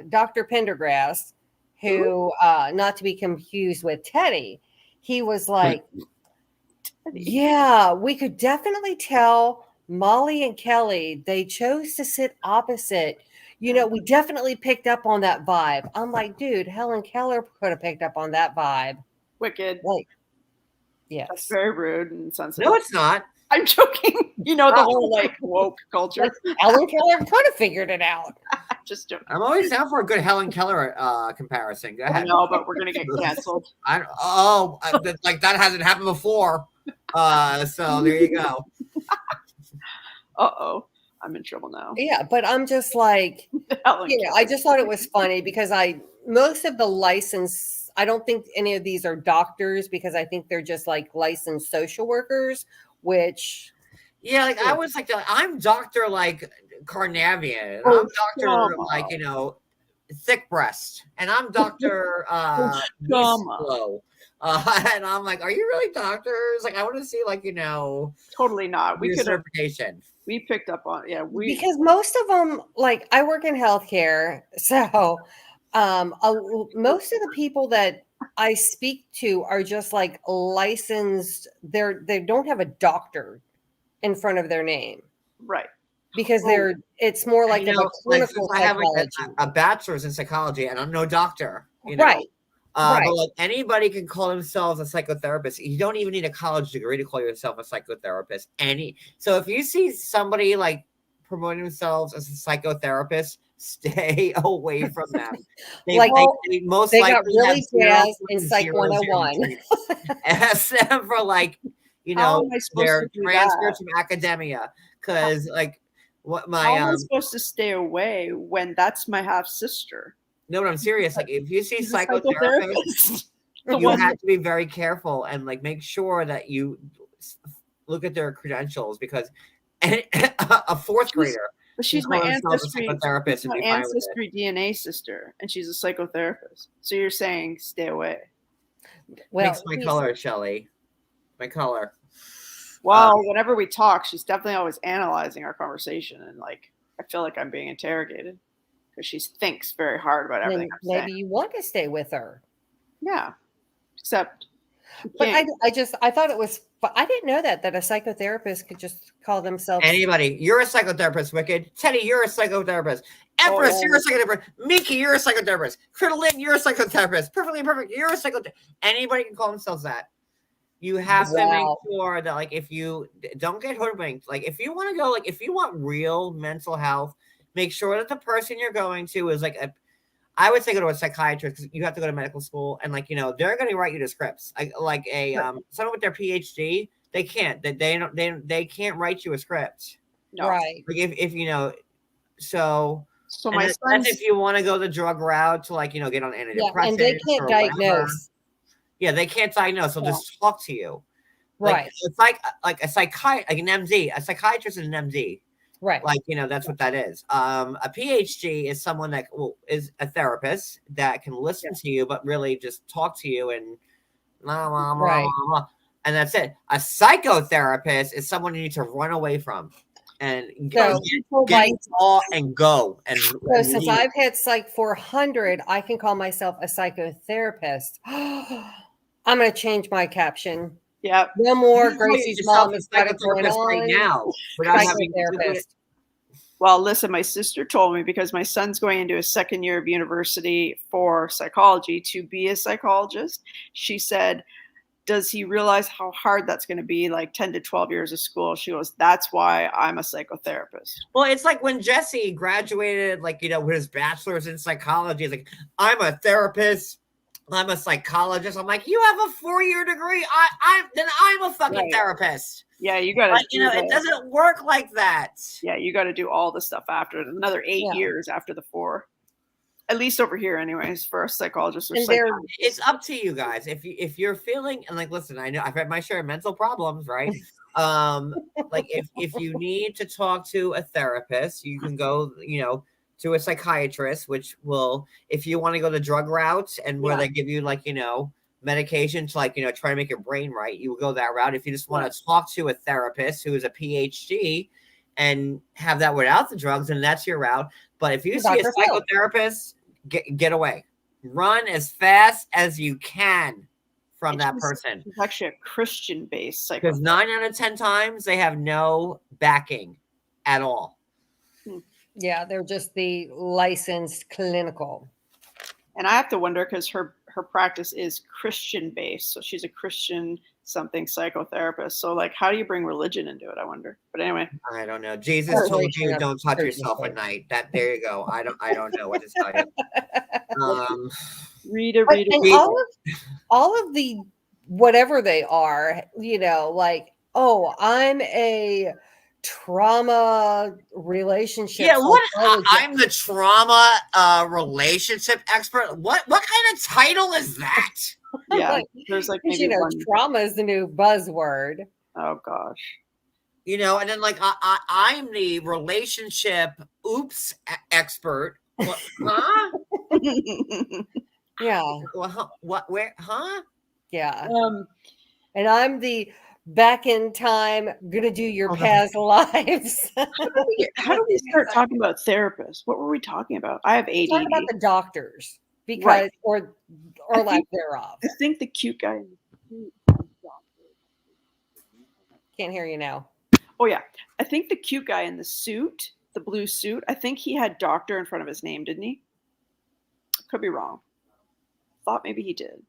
Dr. Pendergrass, who, not to be confused with Teddy, he was like, yeah, we could definitely tell Molly and Kelly, they chose to sit opposite. You know, we definitely picked up on that vibe. I'm like, dude, Helen Keller could have picked up on that vibe. Wicked. Like, That's yes. very rude and insensitive. No, it's not. I'm joking. You know the whole like woke culture. Like, Helen Keller could have figured it out. Just joking. I'm always down for a good Helen Keller comparison. Go I ahead. know, but we're gonna get canceled. Like that hasn't happened before. So there you go. Uh-oh. I'm in trouble now. Yeah, but I'm just like, Helen you know, I just thought it was funny because most of the license, I don't think any of these are doctors because I think they're just like licensed social workers, which Yeah, like I was like, I'm Doctor like Carnavian, and Oh, I'm Doctor come like on. thick breast, and I'm Doctor come Flow. And I'm like, are you really doctors? Like, I want to see like Totally not. We your could have. certification. We picked up on. Yeah. because most of them, like I work in healthcare, so most of the people that I speak to are just like licensed. They don't have a doctor in front of their name Right. because Oh. it's more like You of know, a like clinical since I have like psychology. a bachelor's in psychology, and I'm no doctor. You know? Right. But Right. like anybody can call themselves a psychotherapist. You don't even need a college degree to call yourself a psychotherapist. So if you see somebody like promoting themselves as a psychotherapist, stay away from them. They most They likely got really have zero jazzed in point Psych zero zero 101. traits. Ask them for like How am I supposed their to do transcripts from academia, because like what How am my I supposed to stay away when that's my half sister? no, but I'm serious. Like if you see She's a psychotherapists, psychotherapist. The you one have to be very careful and like make sure that you look at their credentials, because a fourth grader But she's can my call themselves a ancestry. psychotherapist She's and my be fine with it. ancestry DNA sister, and she's a psychotherapist. So you're saying stay away? Well, Makes my color, Shelley. My color. Well, whenever we talk, she's definitely always analyzing our conversation, and like I feel like I'm being interrogated because she thinks very hard about everything I'm maybe saying. you want to stay with her. Yeah, except. But I thought it was, but I didn't know that a psychotherapist could just call themselves Anybody, you're a psychotherapist, Wicked. Teddy, you're a psychotherapist. Empress, you're a psychotherapist. Miki, you're a psychotherapist. Critolin, you're a psychotherapist. Perfectly Imperfect, you're a psychotherapist. Anybody can call themselves that. You have to make sure that, like, if you don't get hoodwinked, like, if you want to go, like, if you want real mental health, make sure that the person you're going to is like I would say go to a psychiatrist, because you have to go to medical school, and like they're going to write you the scripts. Like someone with their PhD, they can't. They can't write you a script. No. right. Like if so. So my that's son's. if you want to go the drug route to get on antidepressants. Yeah, and they can't or diagnose. whatever. Yeah, they can't diagnose. They'll just talk to you. Right. It's like a psychiatrist, like an MD. A psychiatrist is an MD. Right. Like, that's what that is. A PhD is someone that is a therapist that can listen to you, but really just talk to you and blah, blah, blah, Right. blah, blah. And that's it. A psychotherapist is someone you need to run away from and So get all and go. And since leave. I've had Psych 400, I can call myself a psychotherapist. I'm going to change my caption. Yeah. No more You call Gracie's yourself mom a has got it going psychotherapist on. right now without having to do it. Psychotherapist. Well, listen, my sister told me, because my son's going into his second year of university for psychology to be a psychologist. She said, does he realize how hard that's going to be? Like 10 to 12 years of school. She goes, that's why I'm a psychotherapist. Well, it's like when Jesse graduated, like, with his bachelor's in psychology. He's like, I'm a therapist. I'm a psychologist. I'm like, you have a 4-year degree. Then I'm a fucking therapist. Yeah, you got to. It doesn't work like that. Yeah, you got to do all the stuff after it. Another 8 years after the 4. At least over here, anyways, for a psychologist or psychologist. It's up to you guys. If you're feeling, and like, listen, I know I've had my share of mental problems, right? Like if you need to talk to a therapist, you can go, to a psychiatrist, which will, if you want to go the drug route and where they give you like, medication to like, try to make your brain right, you will go that route. If you just want to talk to a therapist who is a PhD and have that without the drugs, then that's your route. But if you see a psychotherapist, get away. Run as fast as you can from that person. It's actually a Christian-based psychotherapist. Because 9 out of 10 times, they have no backing at all. Yeah, they're just the licensed clinical. And I have to wonder, because her practice is Christian-based, so she's a Christian something psychotherapist. So, like, how do you bring religion into it? I wonder. But anyway, I don't know. Jesus told you don't touch yourself at night. There you go. I don't know what to tell you. Read. All of the whatever they are, like, oh, I'm a trauma relationship. Yeah, I'm the trauma relationship expert. What kind of title is that? Yeah, there's like maybe trauma is the new buzzword. Oh gosh. And then like I'm the relationship expert. What, huh? Yeah. What? Where? Huh? Yeah. And I'm the back in time, gonna do your past lives. How do we start talking about therapists? What were we talking about? I have ADD. Talking about the doctors, because or lack thereof. I think the cute guy. Can't hear you now. Oh yeah, I think the cute guy in the suit, the blue suit. I think he had doctor in front of his name, didn't he? Could be wrong. Thought maybe he did.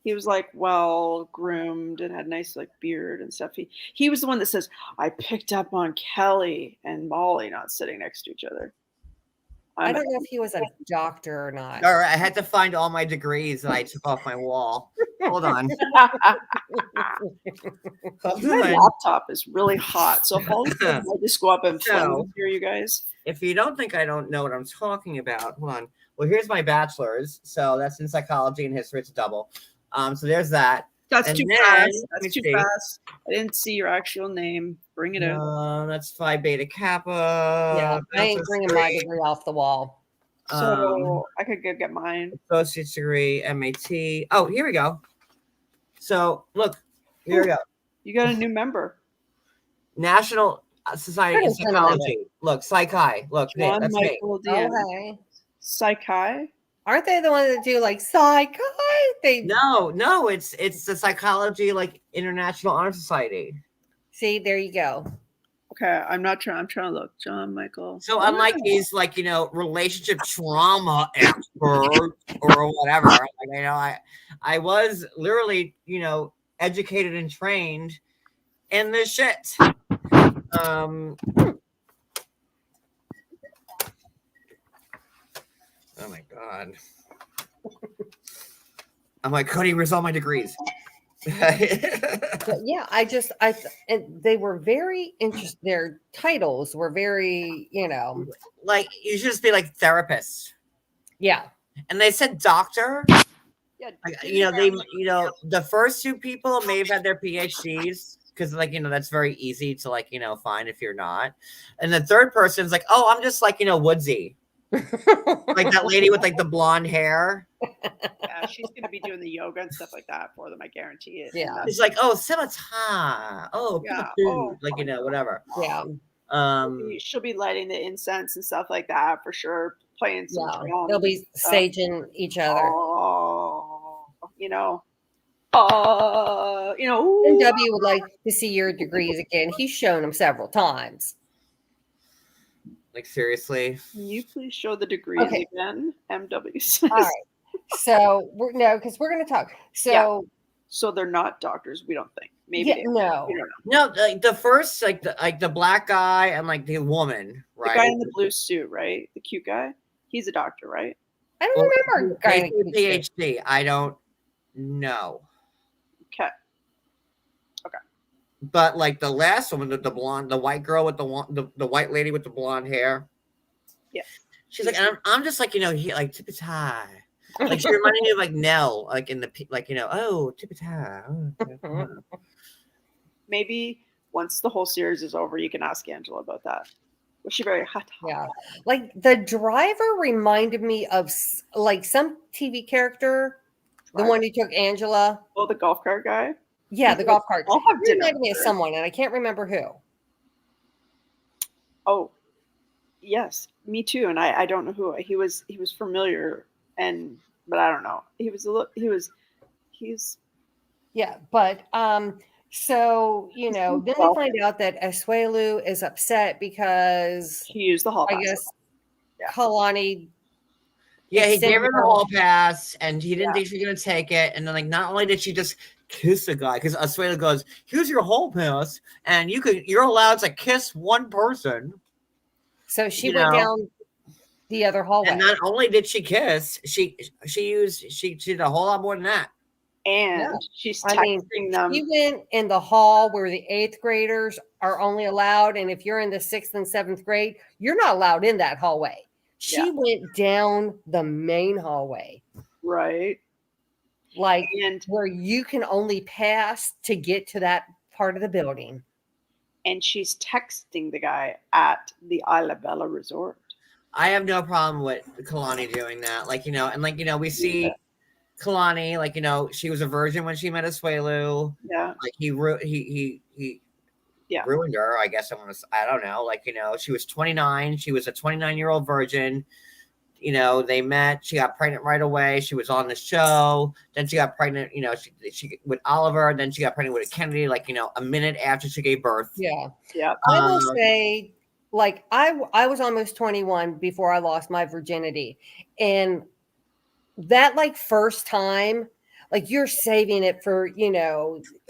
He was like well groomed and had nice like beard and stuff. He was the one that says, I picked up on Kelly and Molly not sitting next to each other. I don't know if he was a doctor or not. All right, I had to find all my degrees that I took off my wall. Hold on. My laptop is really hot, so I'll just go up and hear you guys. If you don't think I don't know what I'm talking about, hold on. Well, here's my bachelor's. So that's in psychology and history. It's a double. So there's that. That's too fast. That's too fast. I didn't see your actual name. Bring it in. That's Phi Beta Kappa. Yeah, I ain't bringing my degree off the wall. So I could go get mine. Associate's degree, MAT. Oh, here we go. So look, here we go. You got a new member. National Society of Psychology. Look, Psychi. Look, that's me. Okay. Psychi. Aren't they the ones that do like psychi? No, it's the Psychology like International Honor Society. See, there you go. Okay, I'm trying to look. John Michael. So unlike these like relationship trauma expert or whatever, like, I was literally educated and trained in this shit. Oh my God. I'm like, Cody, where's all my degrees? But yeah, they were very interesting. Their titles were very, like you should just be like therapist. Yeah. And they said doctor. Yeah. The first two people may have had their PhDs because that's very easy to find if you're not. And the third person's like, oh, I'm just woodsy. Like that lady with the blonde hair. Yeah, she's gonna be doing the yoga and stuff like that for them. I guarantee it. Yeah, it's like, oh, simata. Oh, yeah. Whatever. Yeah. She'll be lighting the incense and stuff like that for sure. Playing some drums. They'll be saging each other. MW would like to see your degrees again. He's shown them several times. Like, seriously? Can you please show the degrees again? MW says. All right. So because we're going to talk. So So they're not doctors. We don't think. Maybe. Yeah, they, no. we don't know. No, like the first, like the black guy and like the woman, The right? guy in the blue suit, right? The cute guy. He's a doctor, right? I don't Well, remember they guy. say PhD. I don't know. Okay. But like the last one, the blonde, the white girl with the white lady with the blonde hair. Yeah. She's like, I'm just like, he like tip high. Like she reminded me of like Nell, like in the like, oh, tip high. Oh, Maybe once the whole series is over, you can ask Angela about that. Was she very hot? Yeah, like the driver reminded me of like some TV character, the one who took Angela. Oh, the golf cart guy. Yeah, the golf cart. I'll have He dinner reminded me of with her. someone, and I can't remember who. Oh, yes, me too. And I don't know who he was. He was familiar, but I don't know. He's Yeah, but so then we find out that Asuelu is upset because he used the hall I pass. guess Yeah. Kalani. Yeah, he extended gave her the her- hall pass, and he didn't Yeah. think she was gonna take it. And then, like, not only did she just kiss the guy, because Asuela goes, "Here's your hall pass, and you're allowed to kiss one person." So she You went know. down the other hallway. And not only did she kiss, she did a whole lot more than that. And Yeah. she's I mean, texting them. She went in the hall where the 8th graders are only allowed, and if you're in the 6th and 7th grade, you're not allowed in that hallway. She went down the main hallway, Right. like And where you can only pass to get to that part of the building. and she's texting the guy at the Isla Bella Resort. I have no problem with Kalani doing that. Like, and like, we see Kalani, like, she was a virgin when she met Asuelu. Yeah. Like he ruined her, I guess I don't know. Like, she was 29. She was a 29-year-old virgin. They met. She got pregnant right away. She was on the show. Then she got pregnant, she with Oliver. Then she got pregnant with a Kennedy, like, a minute after she gave birth. Yeah. Yeah. I will say, like, I was almost 21 before I lost my virginity. And that, like, first time, like, you're saving it for,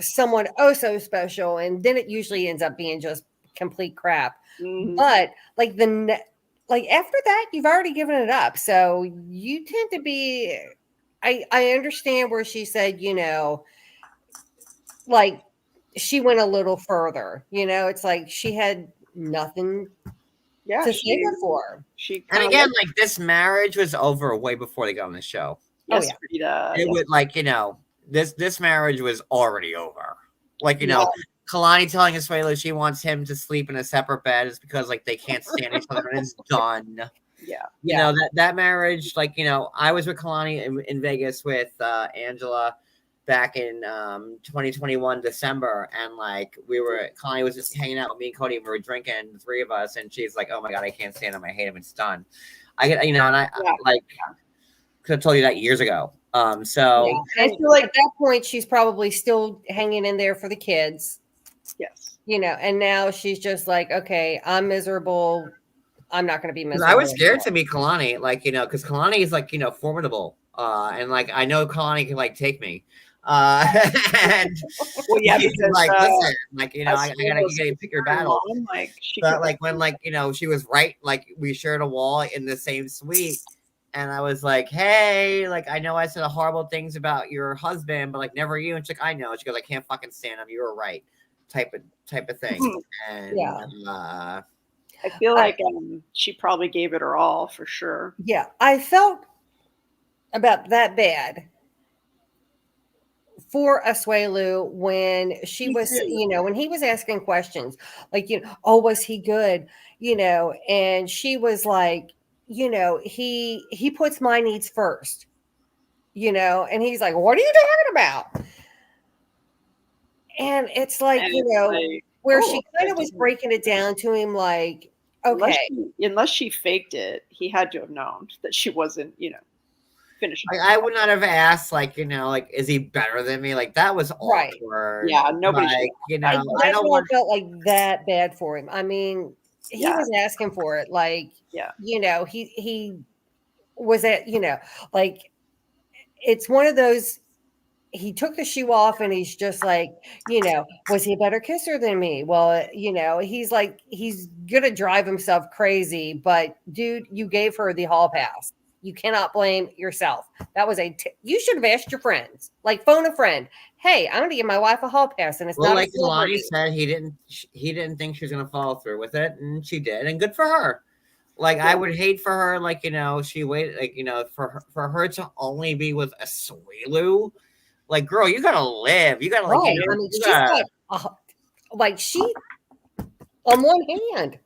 someone oh so special. And then it usually ends up being just complete crap. Mhm. But, like, like after that, you've already given it up. So you tend to be, I understand where she said, like she went a little further, it's like she had nothing Yeah. to say before. She And again, like, this marriage was over way before they got on the show. yes, yeah. Rita, It was like, this marriage was already over. Like, Kalani telling Asuelu she wants him to sleep in a separate bed is because, like, they can't stand each other and it's done. Yeah. That marriage, like, I was with Kalani in Vegas with Angela back in 2021 December, and like Kalani was just hanging out with me and Cody, and we were drinking, the three of us, and she's like, "Oh my god, I can't stand him, I hate him, it's done." I get, and I like could have told you that years ago. So Yeah. And like at that point, she's probably still hanging in there for the kids. Yes. And now she's just like, okay, I'm miserable. I'm not going to be miserable. I was scared to meet Kalani, like, because Kalani is like, formidable. And like, I know Kalani can like take me. And Well, yeah, he's because like, listen, like, I gotta pick your battle. Like, But like when like, she was right, like we shared a wall in the same suite. And I was like, hey, like, I know I said horrible things about your husband, but like never you. And she's like, I know. She goes, I can't fucking stand him. You were right. Type of thing. And I feel like she probably gave it her all for sure. Yeah, I felt about that bad for Asuelu when she was, when he was asking questions like, oh, was he good? And she was like, he puts my needs first, and he's like, what are you talking about? And it's like, where she kind of was breaking it down to him, like, okay. Unless she faked it, he had to have known that she wasn't, finishing. Like, I would not have asked, like, like, is he better than me? Like, that was awkward. Right. Yeah, nobody. Like, I don't felt like that bad for him. I mean, he was asking for it. Like, he was at, like, it's one of those he took the shoe off and he's just like, was he a better kisser than me? Well, he's like, he's going to drive himself crazy. But dude, you gave her the hall pass. You cannot blame yourself. That was you should have asked your friends, like phone a friend. Hey, I'm going to give my wife a hall pass. And it's Well, not like a celebrity. Kalani said, he didn't think she was going to follow through with it. And she did. And good for her. Like, I would hate for her, like, she waited, like, for her to only be with Asuelu. Like, girl, you gotta live. You gotta, like, Right. I mean, she's got, like, she on one hand.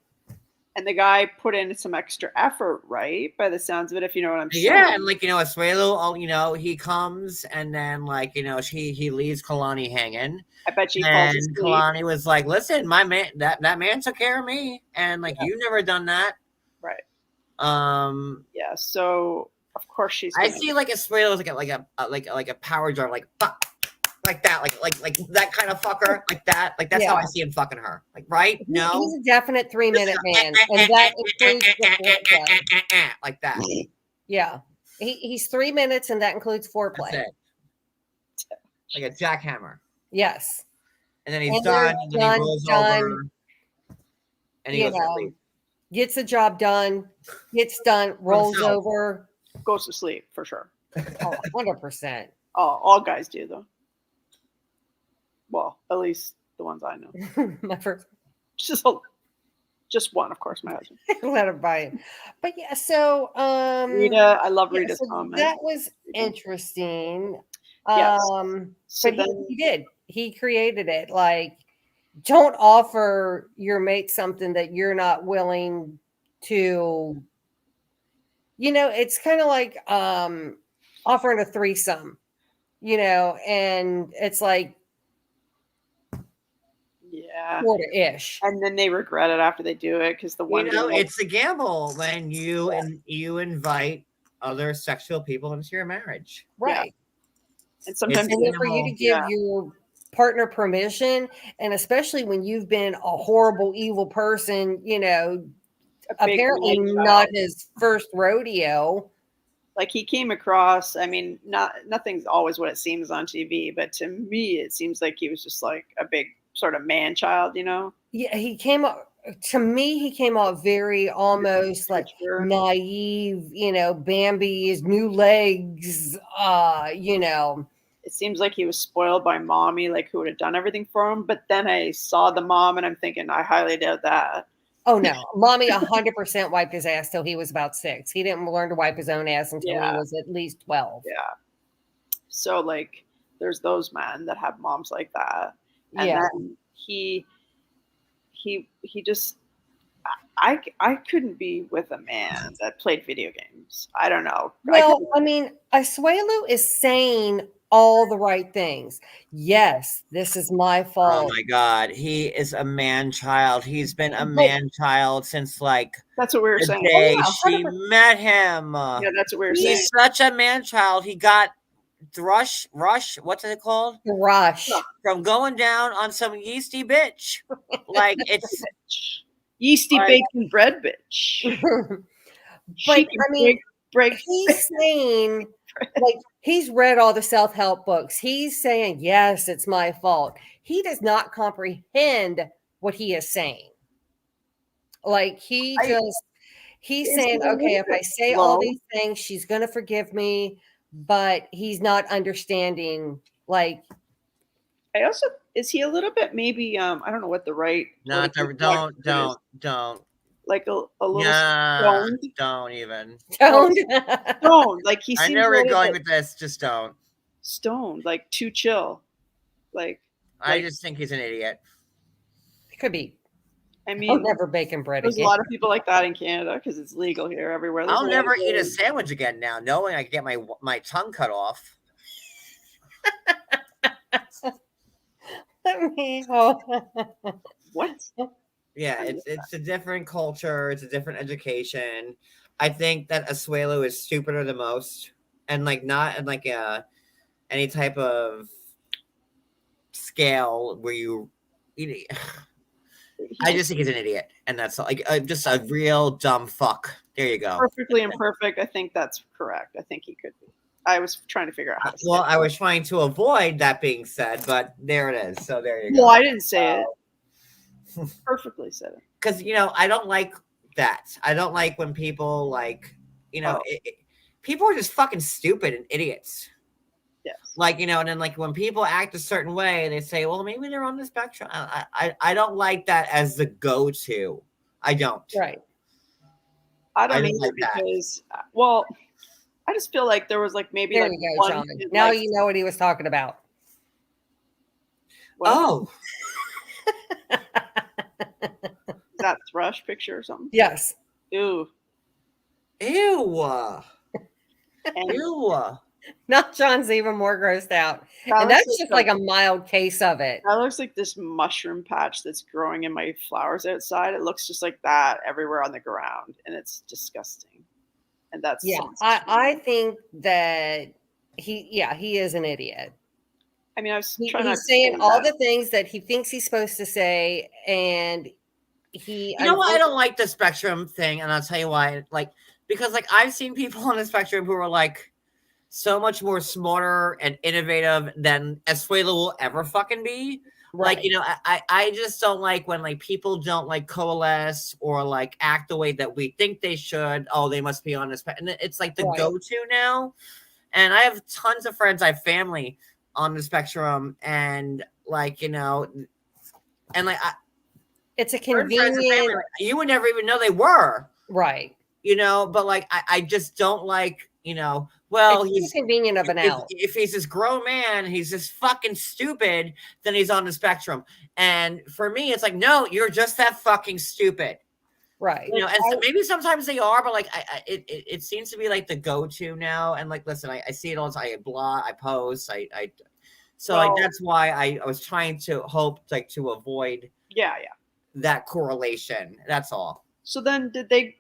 And the guy put in some extra effort, right? By the sounds of it, if you know what I'm saying. Yeah, and like, Asuelu, he comes and then, like, he leaves Kalani hanging. I bet she falls asleep. Kalani was like, listen, my man, that man took care of me. And like, you've never done that. Right. Yeah, so of course she's I see like Asuelu as like a power jar, like that, like that kind of fucker, like that. Like that's how I see him fucking her. Like, right? No. He's a definite 3-minute man. And that includes the foreplay. Like that. Yeah. He's 3 minutes and that includes foreplay. That's it. Like a jackhammer. Yes. And then he's done, and then he rolls over. And he goes to sleep. Gets the job done, gets done, rolls over. Goes to sleep for sure. Oh, 100%. Oh, all guys do though. Well, at least the ones I know. My first, just one, of course, my husband. Let him buy it. But yeah, so Rita, I love Rita's comment. That was interesting. Yes. So but he did. He created it. Like, don't offer your mate something that you're not willing to. It's kind of like offering a threesome, and it's like, yeah, quarter-ish. And then they regret it after they do it because the one, it's a gamble when you invite other sexual people into your marriage, right? Yeah. And sometimes for you to give your partner permission, and especially when you've been a horrible, evil person, apparently not his first rodeo. Like he came across, I mean, nothing's always what it seems on TV, but to me, it seems like he was just like a big sort of man child, Yeah, he came out very almost like naive, Bambi's new legs, It seems like he was spoiled by mommy, like who would have done everything for him. But then I saw the mom and I'm thinking, I highly doubt that. Oh, no. Mommy 100% wiped his ass till he was about 6. He didn't learn to wipe his own ass until he was at least 12. Yeah. So, like, there's those men that have moms like that. And then he just, I couldn't be with a man that played video games. I don't know. Well, I mean, Asuelu is saying all the right things. Yes, this is my fault. Oh my God, he is a man child. He's been a man child since like that's what we were saying. Day she met him. Yeah, that's what we were saying. He's such a man child. He got Rush, what's it called? Rush. From going down on some yeasty bitch. Like it's yeasty bacon bread bitch. But I mean, he's saying, like, he's read all the self-help books. He's saying, yes, it's my fault. He does not comprehend what he is saying. Like, he's saying, okay, if I say all these things, she's going to forgive me, but he's not understanding, like. I also, is he a little bit maybe, I don't know what the right. Not the, don't. Like a little stoned. Don't even. Stoned. Like he seems. I know we're going with this. Just don't. Stoned, like too chill. Like I just think he's an idiot. It could be. I mean, I'll never bacon bread there's again. a lot of people like that in Canada because it's legal here everywhere. I'll never eat a sandwich again now, knowing I can get my tongue cut off. What? Yeah, it's a different culture. It's a different education. I think that Asuelu is stupider than most, and like not in like any type of scale where you. I just think he's an idiot, and that's like just a real dumb fuck. There you go. Perfectly imperfect. I think that's correct. I think he could be. I was trying to figure out how to say Well, it. I was trying to avoid that being said, but there it is. So there you go. Well, I didn't say it. Perfectly said it. Because, you know, I don't like that. I don't like when people, like, you know, people are just fucking stupid and idiots. Yes. Like, you know, and then, like, when people act a certain way, they say, well, maybe they're on the spectrum. I don't like that as the go-to. I don't. Right. I don't don't either like that. because, well, I just feel like there was like maybe There like you go, one Sean. kid, Now like, you know what he was talking about. what? Oh, Is that Thrush picture or something? Yes. Ew. ew. And Ew. Now John's even more grossed out. That And looks that's just like a mild case of it. that looks like this mushroom patch that's growing in my flowers outside. It looks just like that everywhere on the ground, and it's disgusting. And that's Yeah. I think that he is an idiot. I mean, I was He's trying not to saying say all that. the things that he thinks he's supposed to say, and he. You know what? I don't like the spectrum thing, and I'll tell you why. Like, because, like, I've seen people on the spectrum who are, like, so much more smarter and innovative than Asuelu will ever fucking be. Right. Like, you know, I just don't like when, like, people don't, like, coalesce or, like, act the way that we think they should. Oh, they must be on this. And it's, like, the Right. go-to now. And I have tons of friends, I have family on the spectrum, and, like, you know, and, like, It's a friends and family, convenient. you would never even know they were. Right. You know, but, like, I just don't like, you know, well, It's he's too convenient of an out. if he's this grown man, he's just fucking stupid, then he's on the spectrum. And for me, it's like, no, you're just that fucking stupid. Right. You know, and so maybe sometimes they are, but like it seems to be like the go-to now. And like, listen, I see it all the time. I blog, I post, so like that's why I was trying to hope like to avoid Yeah. that correlation. That's all. So then did they?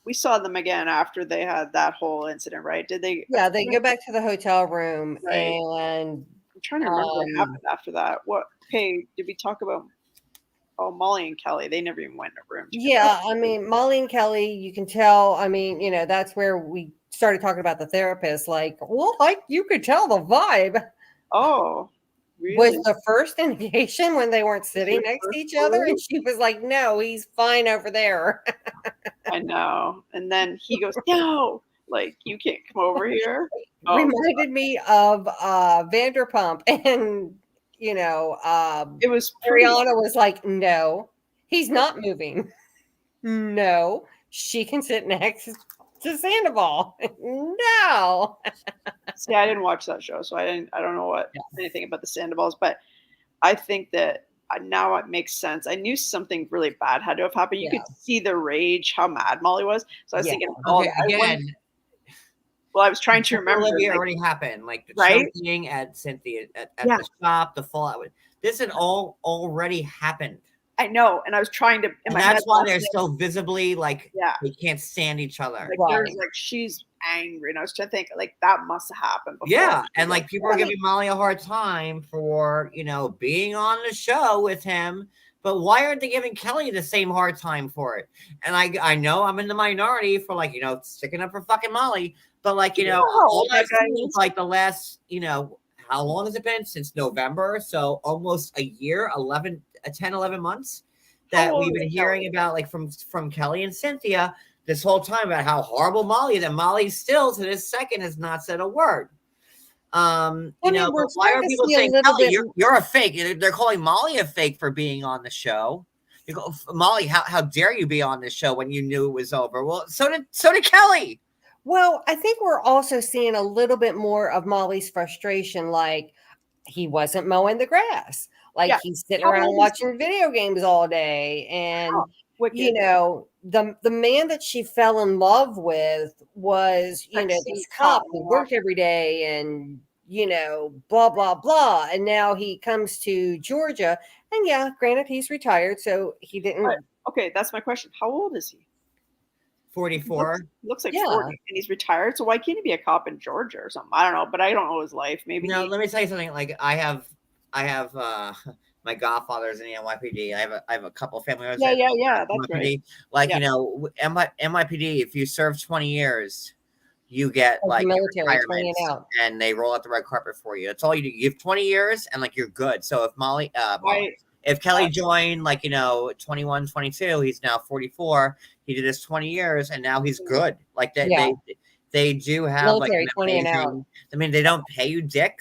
We saw them again after they had that whole incident, right? Did they? Yeah, they go back to the hotel room, Right. and I'm trying to remember what happened after that. What? Hey, did we talk about? Oh, Molly and Kelly. They never even went in a room together. yeah, I mean, Molly and Kelly, you can tell. I mean, you know, that's where we started talking about the therapist. Like, well, like you could tell the vibe. Oh, really? Was the first indication when they weren't sitting the next to first each other, clue? and she was like, "No, he's fine over there." I know. And then he goes, "No, like you can't come over here." Oh, Reminded me of Vanderpump, and you know, it was pretty. Ariana was like, "No, he's not moving. No, she can sit next to Sandoval. No." See, I didn't watch that show, so I don't know anything about the Sandoval's, but I think that now it makes sense. I knew something really bad had to have happened. You could see the rage, how mad Molly was. So I was thinking, Okay, again, I was trying to remember. Olivia like, already happened, like the right? choking at Cynthia at the shop, the fallout. This had all already happened. I know, and I was trying to. And that's why they're so visibly like they can't stand each other. Like there's like she's angry, and I was trying to think like that must have happened before. Yeah, and like people are giving Molly a hard time for being on the show with him, but why aren't they giving Kelly the same hard time for it? And I know I'm in the minority for like sticking up for fucking Molly, but like all I've seen is like the last how long has it been since November? So almost a year, 10, 11 months that we've been hearing about like from Kelly and Cynthia this whole time about how horrible Molly is, and Molly still to this second has not said a word. Why are people saying, Kelly, you're a fake? They're calling Molly a fake for being on the show. You go, Molly, how dare you be on this show when you knew it was over? Well, so did Kelly. Well, I think we're also seeing a little bit more of Molly's frustration, like he wasn't mowing the grass. Like he's sitting around watching video games all day. And, the man that she fell in love with was, this cop who worked every day and, blah, blah, blah. And now he comes to Georgia. And granted, he's retired. So he didn't. But, okay, that's my question. How old is he? 44. Looks like 40, and he's retired. So why can't he be a cop in Georgia or something? I don't know, but I don't know his life. Maybe. No, let me tell you something. Like I have my godfathers in the NYPD. I have a couple of family members. Yeah, that's right. Like NYPD. If you serve 20 years, you get Like like the military, 20 retirement, and out. and they roll out the red carpet for you. That's all you do. You have 20 years and like you're good. So if Kelly joined like, 21, 22, he's now 44. He did his 20 years and now he's good. Like they do have like Military, an 20 and out. amazing, I mean, they don't pay you dick,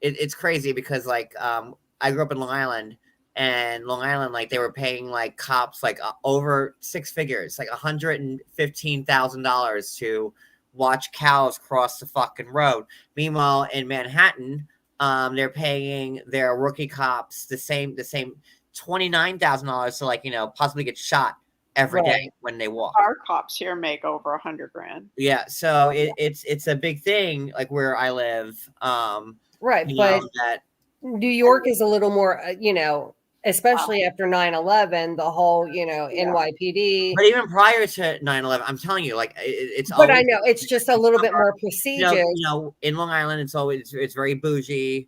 it's crazy because like, I grew up in Long Island, and Long Island, like they were paying like cops like over six figures, like $115,000 to watch cows cross the fucking road. Meanwhile, in Manhattan, they're paying their rookie cops the same $29,000 to like possibly get shot every day when they walk. Our cops here make over $100,000. Yeah, so it's a big thing like where I live. Right, but New York is a little more, especially after 9/11, the whole, NYPD. But even prior to 9/11, I'm telling you, like it's. But I know it's just a little bit more prestigious. In Long Island, it's very bougie,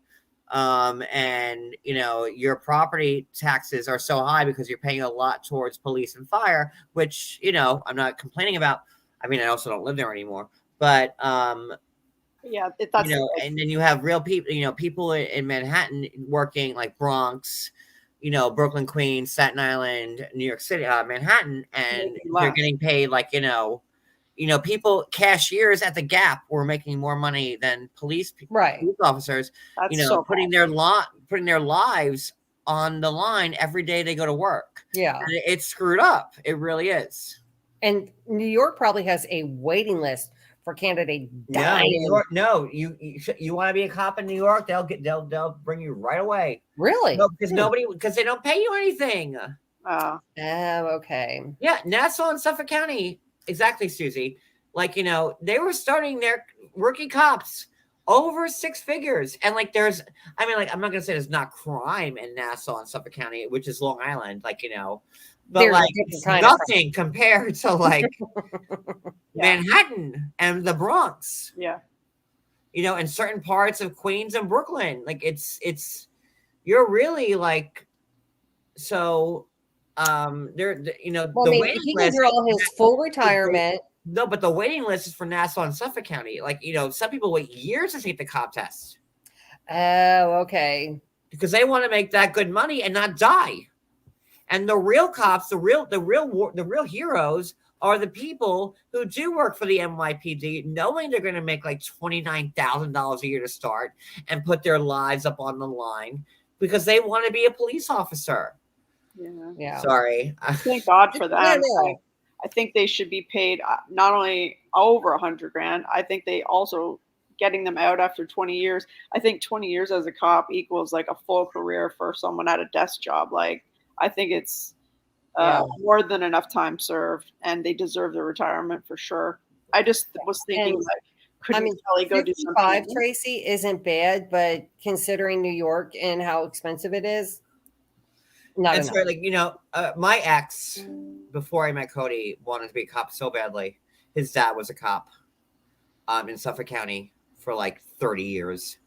and your property taxes are so high because you're paying a lot towards police and fire, which I'm not complaining about. I mean, I also don't live there anymore, but yeah, that's and then you have real people, people in Manhattan working like Bronx, Brooklyn, Queens, Staten Island, New York City, Manhattan, and they're getting paid like, people, cashiers at the Gap were making more money than police officers, That's putting their lives on the line every day they go to work. Yeah. And it's screwed up. It really is. And New York probably has a waiting list for candidate dying. No, you want to be a cop in New York? They'll bring you right away. Really? No, because they don't pay you anything. Oh, okay. Yeah, Nassau and Suffolk County, exactly, Susie. Like they were starting their rookie cops over six figures, and like I'm not gonna say there's not crime in Nassau and Suffolk County, which is Long Island, but there's like it's nothing compared to like Manhattan and the Bronx. Yeah. In certain parts of Queens and Brooklyn, like it's you're really like so there the waiting he list can draw his full retirement. No, but the waiting list is for Nassau and Suffolk County. Like, some people wait years to take the cop test. Oh, okay. Because they want to make that good money and not die. And the real cops, the real heroes are the people who do work for the NYPD, knowing they're going to make like $29,000 a year to start and put their lives up on the line because they want to be a police officer. Yeah. Sorry. Thank God for that. Yeah, I think they should be paid not only over $100,000. I think they also getting them out after 20 years. I think 20 years as a cop equals like a full career for someone at a desk job. Like, I think it's more than enough time served, and they deserve their retirement for sure. I just was thinking, couldn't Kelly go do something? Tracy, isn't bad, but considering New York and how expensive it is, not enough. Like, my ex, before I met Cody, wanted to be a cop so badly. His dad was a cop in Suffolk County for like 30 years.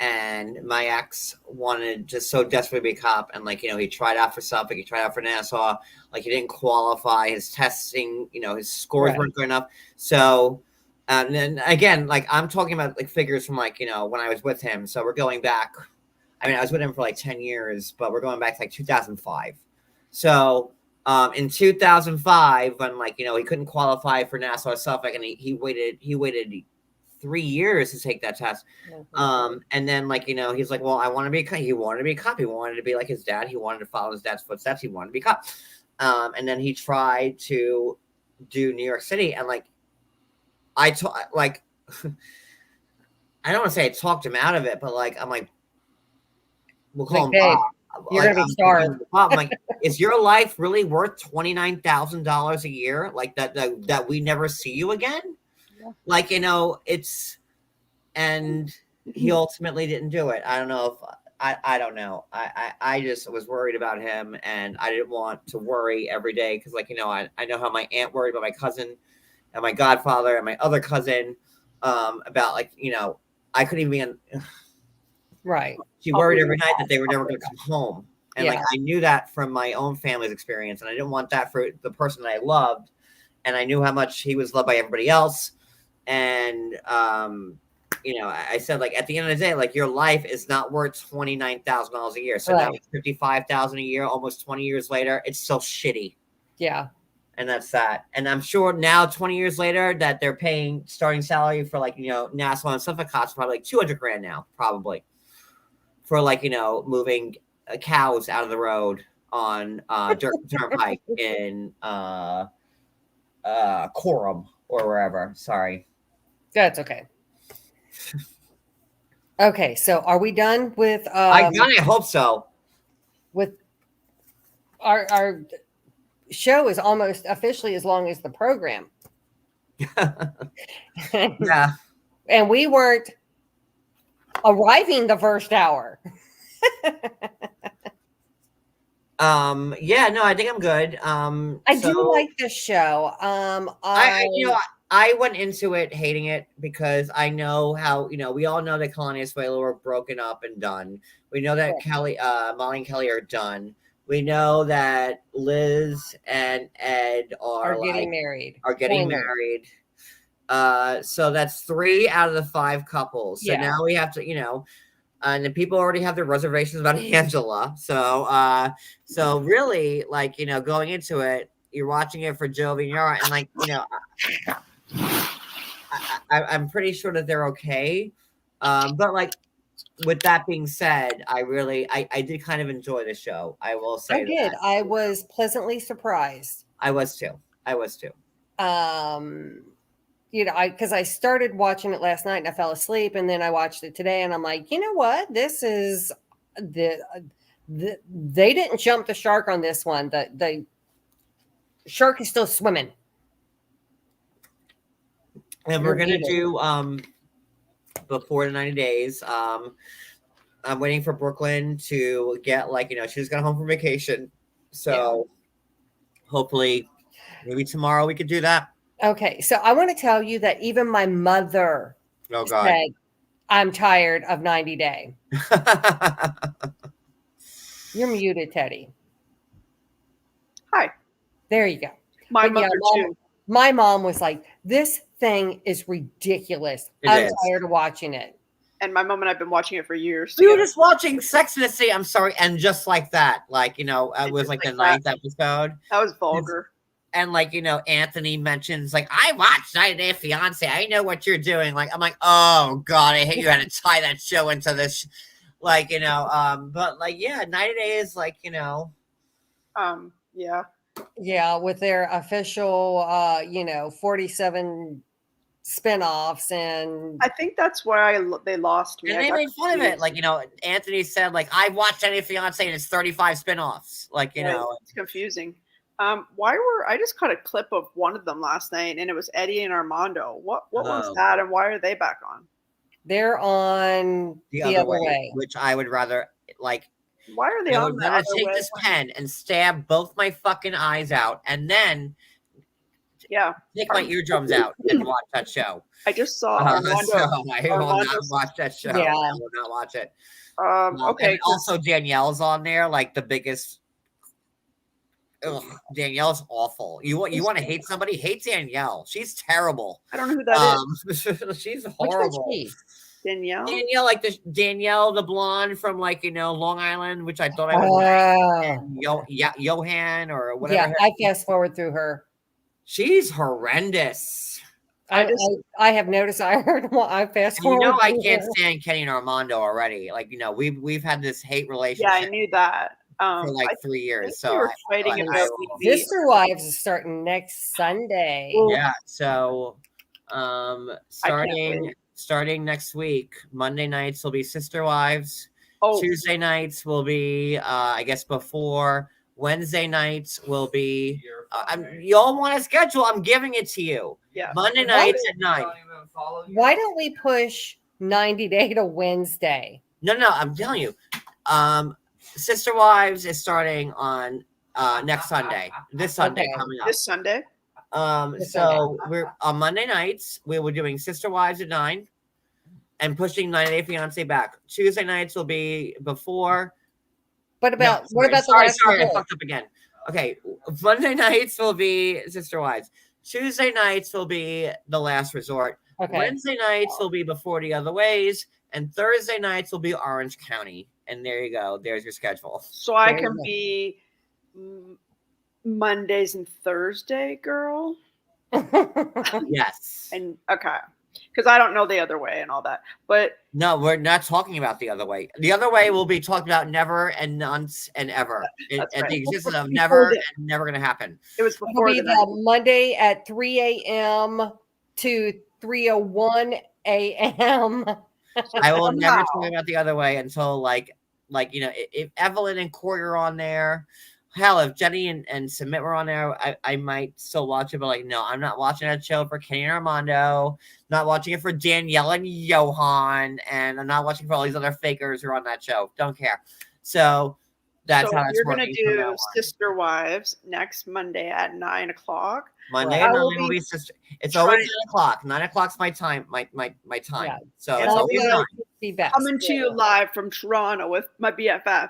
And my ex wanted just so desperately to be a cop. And he tried out for Suffolk, he tried out for Nassau. Like, he didn't qualify. His testing, his scores weren't good enough. So, and then again, like, I'm talking about like figures from when I was with him. So we're going back. I mean, I was with him for like 10 years, but we're going back to like 2005. So in 2005, when he couldn't qualify for Nassau or Suffolk, and he waited 3 years to take that test. And then he's like, well, I want to be a cop. He wanted to be a cop. He wanted to be like his dad. He wanted to follow his dad's footsteps. He wanted to be a cop. And then he tried to do New York City. And I don't want to say I talked him out of it, but I'm like, we'll call him Bob. You're gonna be starved. I'm like, is your life really worth $29,000 a year? Like that we never see you again? Yeah. And he ultimately didn't do it. I don't know if I don't know. I just was worried about him, and I didn't want to worry every day because I know how my aunt worried about my cousin and my godfather and my other cousin about I couldn't even be right. She worried every night that they were never going to come home. And I knew that from my own family's experience, and I didn't want that for the person that I loved. and I knew how much he was loved by everybody else. And I said, like, at the end of the day, like, your life is not worth $29,000 a year. So now it's $55,000 a year, almost 20 years later. It's so shitty. Yeah. And that's that. And I'm sure now, 20 years later, that they're paying starting salary for, like, Nassau and stuff that costs probably like $200,000 now, probably, for, like, moving cows out of the road on Turnpike in Coram or wherever. Sorry. That's okay. Okay, so are we done with I hope so. With our show is almost officially as long as the program. Yeah. And we weren't arriving the first hour. Yeah, no, I think I'm good. I do like this show. I went into it hating it because I know how, we all know that Kalani and Asuelu are broken up and done. We know that Molly and Kelly are done. We know that Liz and Ed are getting married. So that's 3 out of the 5 couples. So now we have to, and the people already have their reservations about Angela. So really, like, going into it, you're watching it for Jovi and Yara, and, like, I'm pretty sure that they're okay. But, like, with that being said, I did kind of enjoy the show. I will say I did. I was pleasantly surprised. I was too. Because I started watching it last night and I fell asleep, and then I watched it today, and I'm like, you know what? This is they didn't jump the shark on this one. The shark is still swimming. And we're gonna do before the 90 days. I'm waiting for Brooklyn to get, like, she just got home from vacation. So hopefully maybe tomorrow we could do that. Okay. So I want to tell you that even my mother said, I'm tired of 90 Day. You're muted, Teddy. Hi. There you go. My mother too. My mom was like, this thing is ridiculous. I'm tired of watching it. And my mom and I've been watching it for years. We were just watching Sex and the City. I'm sorry. And just like that, like, it was like the 9th episode. That was vulgar. And, like, Anthony mentions, like, I watched 90 Day Fiance. I know what you're doing. Like, I'm like, oh God, I hate you had to tie that show into this. Like, but, like, 90 Days, like, yeah. Yeah, with their official, 47 spinoffs, and I think that's why they lost me. And they made fun of it. Like, Anthony said, like, I watched 90 Day Fiance and it's 35 spinoffs. Like, it's confusing. I just caught a clip of one of them last night, and it was Eddie and Armando. What was that, and why are they back on? They're on the other way, which I would rather, like. Why are they on that? I'm gonna take this pen and stab both my fucking eyes out, and then take my eardrums out and watch that show. I just saw Armando. I will not watch that show. Yeah. I will not watch it. Okay. And also, Danielle's on there, like the biggest. Ugh, Danielle's awful. You want to hate somebody? Hate Danielle. She's terrible. I don't know who that is. She's horrible. Which was she? Danielle, like the blonde from, like, Long Island, which I thought I was Johan or whatever. Yeah, I fast forward through her. She's horrendous. I have noticed. I fast forward. I can't stand Kenny and Armando already. Like, we've had this hate relationship. Yeah, I knew that for like 3 years. So we're fighting about Sister Wives is starting next Sunday. Yeah. So, starting next week, Monday nights will be Sister Wives. Tuesday nights will be, I guess, before. Wednesday nights will be. Y'all want a schedule? I'm giving it to you. Yeah. Monday nights at 9. Why don't we push 90 Day to Wednesday? No, I'm telling you. Sister Wives is starting on next Sunday. This Sunday coming up. This Sunday. We're on Monday nights. We were doing Sister Wives at 9 and pushing 90 Day Fiance back. Tuesday nights will be before. What about the last Sorry, I fucked up again. Okay, Monday nights will be Sister Wives. Tuesday nights will be the last resort. Okay. Wednesday nights will be before the other ways, and Thursday nights will be Orange County. And there you go. There's your schedule. So I There you can go. be Mondays and Thursday girl. Yes. And okay, because I don't know the other way and all that. But No, we're not talking about the other way. The other way will be talked about never and nonce and ever. That's And right. the existence of Before never the- and never going to happen. it was It'll before be the the Monday at 3 a.m. to 3:01 a.m. I will never Somehow. talk about the other way until like if Evelyn and Corey are on there. Hell, if Jenny and Submit were on there, I might still watch it, but like, no, I'm not watching that show for Kenny and Armando, not watching it for Danielle and Johan, and I'm not watching for all these other fakers who are on that show. Don't care. So that's So how it's you're gonna working from now do on. Sister Wives next Monday at 9 o'clock. Monday I at 9 will will be be sister. It's always trying- 9 o'clock. 9 o'clock's my time. My time. Yeah. So And it's I'll always be 9. Be best. Coming to you live from Toronto with my BFF.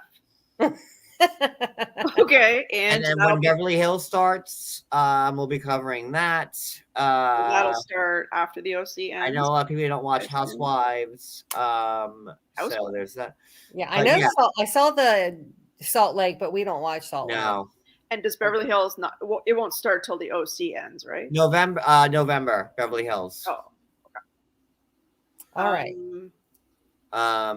Okay, And and then when Beverly Hills starts, we'll be covering that. that'll start after the OC ends. I know a lot of people don't watch Okay. Housewives. So Housewives. there's that. Yeah, I But know. yeah. I saw the Salt Lake, but we don't watch Salt Lake. No, And does Beverly Hills not? Well, it won't start till the OC ends, right? November, Beverly Hills. Oh, All right.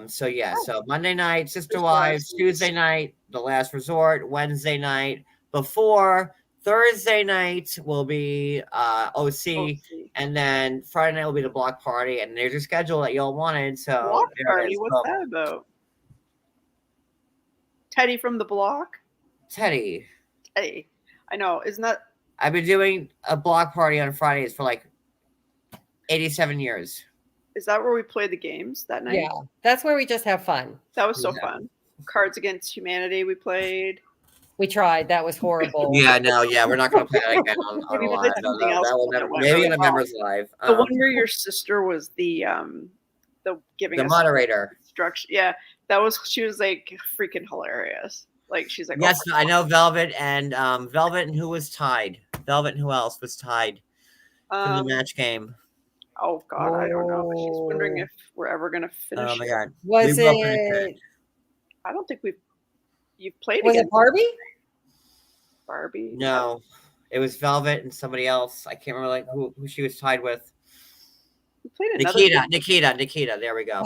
So yeah, so Monday night, Sister Wives, Tuesday night, The Last Resort, Wednesday night, before Thursday night will be OC, and then Friday night will be the block party, and there's your schedule that y'all wanted. So block there it party. is. What's So, that about? Teddy from the block. Teddy, Teddy, I know. Isn't that? I've been doing a block party on Fridays for like 87 years. Is that where we play the games that night? Yeah, that's where we just have fun. That was so Yeah. fun. Cards Against Humanity. We played. We tried. That was horrible. Yeah, no, yeah, we're not going to play that again on Maybe a we live. did No, something no, else that will that never. went Maybe really on a well. members live. The one where your sister was the giving the us moderator. instruction. Yeah, she was like freaking hilarious. Like she's like, Yes, oh, I know Velvet and who was tied? Velvet and who else was tied from the match game? Oh God, I don't know. But she's wondering if we're ever gonna finish. Oh my God, Was We will finish it? I don't think you've played Was it against Barbie? Barbie. No, it was Velvet and somebody else. I can't remember like who she was tied with. We played another game. Nikita. There we go.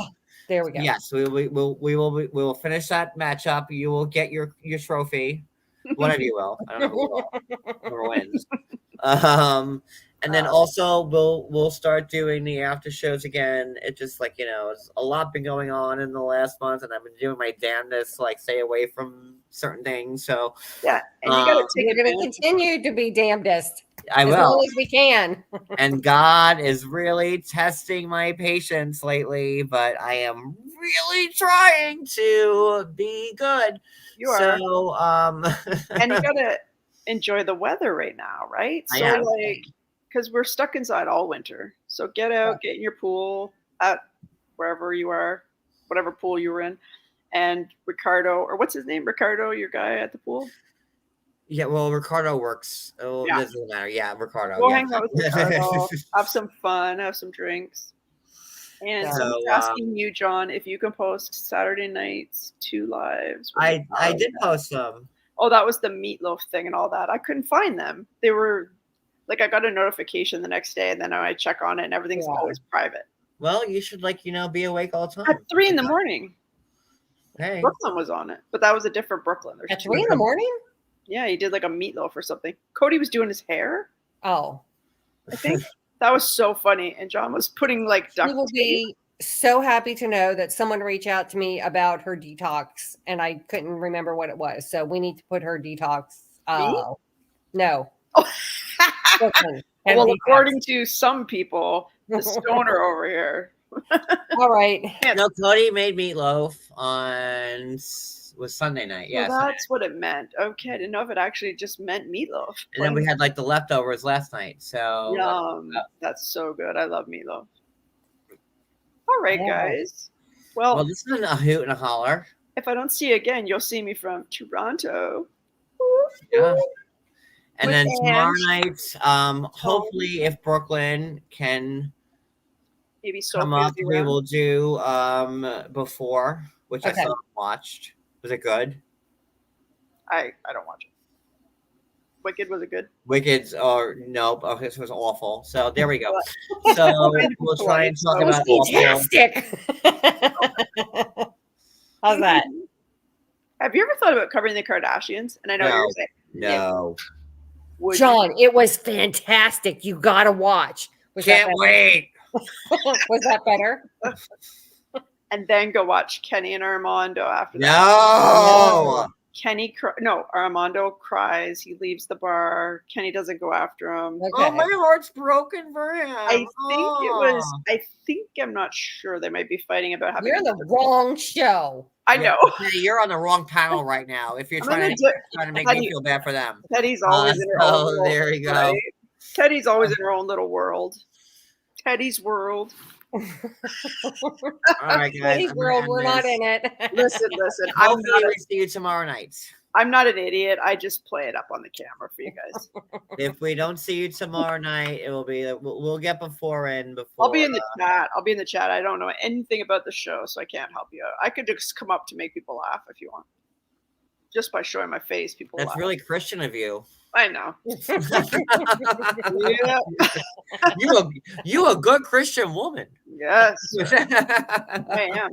There we go. Yes, we will finish that matchup. You will get your trophy. One of you will. I don't know who wins. And then also we'll start doing the after shows again. It's just like it's a lot been going on in the last month, and I've been doing my damnedest to like stay away from certain things. So Yeah, and you gotta take We're going to advantage. continue to be damnedest I as will. long as we can. And God is really testing my patience lately, but I am really trying to be good. You are, So, and you gotta enjoy the weather right now, right? I So am. like, because we're stuck inside all winter. So get out, get in your pool at wherever you are, whatever pool you were in, and Ricardo, or what's his name? Ricardo, your guy at the pool. yeah, well, Ricardo works. Oh, Yeah. it doesn't matter. Yeah, Ricardo. Go yeah. hang out with Ricardo, have some fun, have some drinks. And So, someone's asking you, John, if you can post Saturday nights 2 lives. I did post them. Oh, that was the meatloaf thing and all that. I couldn't find them. They were like, I got a notification the next day, and then I check on it, and everything's always private. Well, you should be awake all the At time. 3 a.m. Hey, Brooklyn was on it, but that was a different Brooklyn. There's At two 3 in the different- morning? Yeah, he did like a meatloaf or something. Cody was doing his hair, Oh, I think. That was so funny. And John was putting like duct we will tape. be so happy to know that someone reached out to me about her detox, and I couldn't remember what it was. So we need to put her detox. No. Oh. Brooklyn, have Well, detox. according to some people, the stoner over here. All right. no, Cody made meatloaf was Sunday night. Yeah, Well, Sunday that's what it meant. Okay, I didn't know if it actually just meant meatloaf. and then we had like the leftovers last night. So Yum. That's so good. I love meatloaf. All right, Yeah. guys. Well, this is a hoot and a holler. if I don't see you again, you'll see me from Toronto. Yeah. And With then tomorrow Ange. night, hopefully if Brooklyn can Maybe come Sophie up, we will do Before, which I Okay. still haven't watched. Was it good? I don't watch it. Wicked, was it good? Wicked's or nope. Okay, this was awful. So there we go. So we'll try and talk It was about awful. fantastic. How's that? Have you ever thought about covering the Kardashians? And I know No. you're saying, No. would John, it was fantastic. You gotta watch. Was Can't that wait. Was that better? and then go watch Kenny and Armando after that. No. Armando cries. He leaves the bar. Kenny doesn't go after him. Okay. Oh, my heart's broken for him. I'm not sure they might be fighting about having. You're in the wrong show. I know. Hey, you're on the wrong panel right now. If you're I'm trying in to make me feel bad for them. Teddy's always in her own world. There you go. Right? Teddy's always in her own little world. Teddy's world. All right, guys. Teddy's world, we're not in it. Listen. Hopefully we see you tomorrow night. I'm not an idiot. I just play it up on the camera for you guys. If we don't see you tomorrow night, it will be we'll get before. I'll be in the chat. I don't know anything about the show, so I can't help you out. I could just come up to make people laugh if you want. Just by showing my face, people That's laugh. really Christian of you. I know. Yeah. You a good Christian woman. Yes, I am.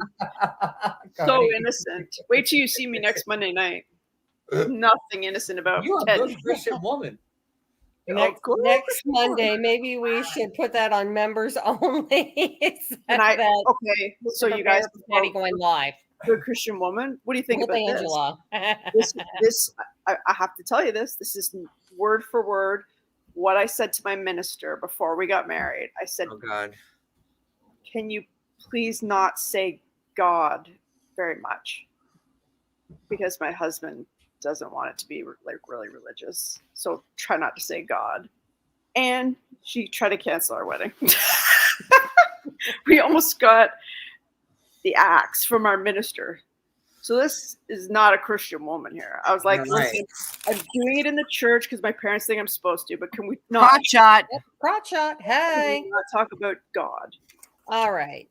So Cody. innocent. Wait till you see me next Monday night. Nothing innocent about You a Ted. good Christian woman. Next Monday, maybe we should put that on members only. Okay, so you guys, Daddy going live. good Christian woman. What do you think With about Angela. this? I have to tell you this. This is word for word what I said to my minister before we got married. I said, Oh God. can you please not say God very much? Because my husband doesn't want it to be like really religious. So try not to say God. And she tried to cancel our wedding. We almost got the axe from our minister. So this is not a Christian woman here. I was like, listen, I'm doing it in the church because my parents think I'm supposed to, but can we not, Crotch shot. Crotch shot. Hey. not talk about God? All right.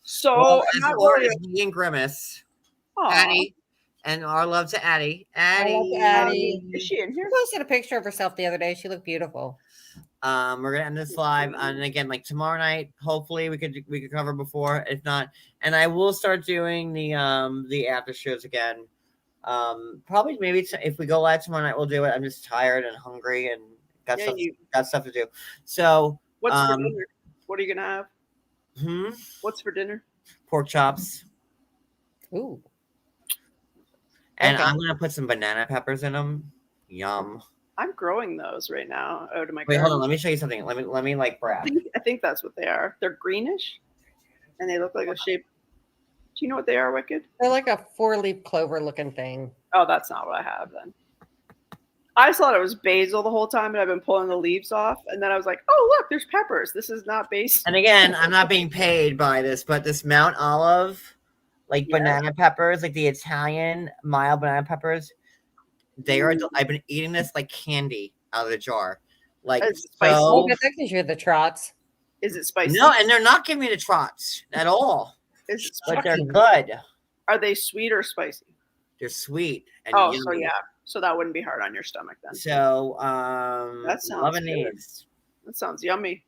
So Well, I'm as not far worried. as me and Grimace, Aw. Addie, and our love to Addie. I love Addie. Is she in here? She posted a picture of herself the other day. She looked beautiful. We're gonna end this live, and again, like tomorrow night, hopefully we could cover Before. If not, and I will start doing the after shows again. Probably maybe if we go live tomorrow night, we'll do it. I'm just tired and hungry and got stuff to do. So What's for dinner? What are you gonna have? What's for dinner? Pork chops. Ooh. And Okay. I'm gonna put some banana peppers in them. Yum. I'm growing those right now out of my Wait, garden. hold on. Let me show you something. Let me like grab. I think that's what they are. They're greenish, and they look like a shape. Do you know what they are, Wicked? They're like a 4-leaf clover looking thing. Oh, that's not what I have then. I just thought it was basil the whole time, and I've been pulling the leaves off, and then I was like, oh, look, there's peppers. This is not basil. And again, I'm not being paid by this, but this Mount Olive, like banana peppers, like the Italian mild banana peppers, they are. I've been eating this like candy out of the jar, like Is it spicy? Oh, so. but that gives you the trots. Is it spicy? No, and they're not giving me the trots at all, Is it but spicy? they're good. Are they sweet or spicy? They're sweet and Oh, yummy. so yeah. So that wouldn't be hard on your stomach then. So That sounds loving good. these. That sounds yummy.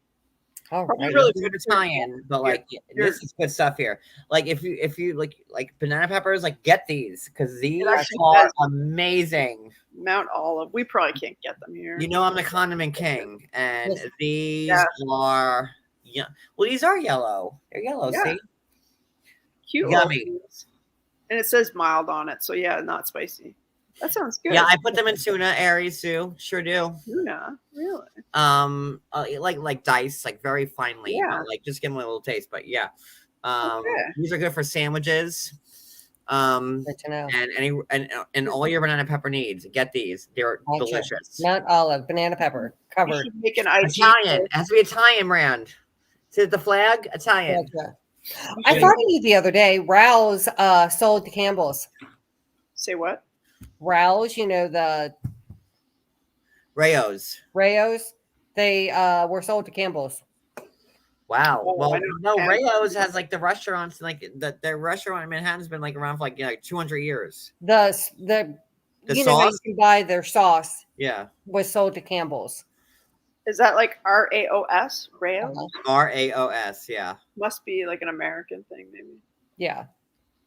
All Probably right. really Good good Italian, but like this is good stuff here. Like if you like banana peppers, like get these because these actually are does. amazing. Mount Olive. We probably can't get them here. You know I'm the condiment king, and Yes. these Yeah. are well, these are yellow. They're yellow. Yeah. See, Cute. Yummy. olives. And it says mild on it, so yeah, not spicy. That sounds good. yeah, I put them in tuna, Aries too. Sure do. Tuna, really? Like dice, like very finely. Yeah. Like just give them a little taste, but yeah. Okay. These are good for sandwiches. Good to know. And all your banana pepper needs. Get these. They're Gotcha. delicious. Mount Olive, banana pepper, We covered. should make an IG. Italian. It has to be Italian brand. Is it the flag? Italian. Gotcha. I thought of you the other day. Rouse sold to Campbell's. Say what? Rouse, you know, the Rayo's. Rayo's. They were sold to Campbell's. Wow. Oh, Well, I know. no, Rayo's has like the restaurants, like their restaurant in Manhattan's been like around for like 200 years. The The you know how you sauce? can buy their sauce Yeah. was sold to Campbell's. Is that like RAOS? Rails? RAOS. Yeah. Must be like an American thing, maybe. Yeah.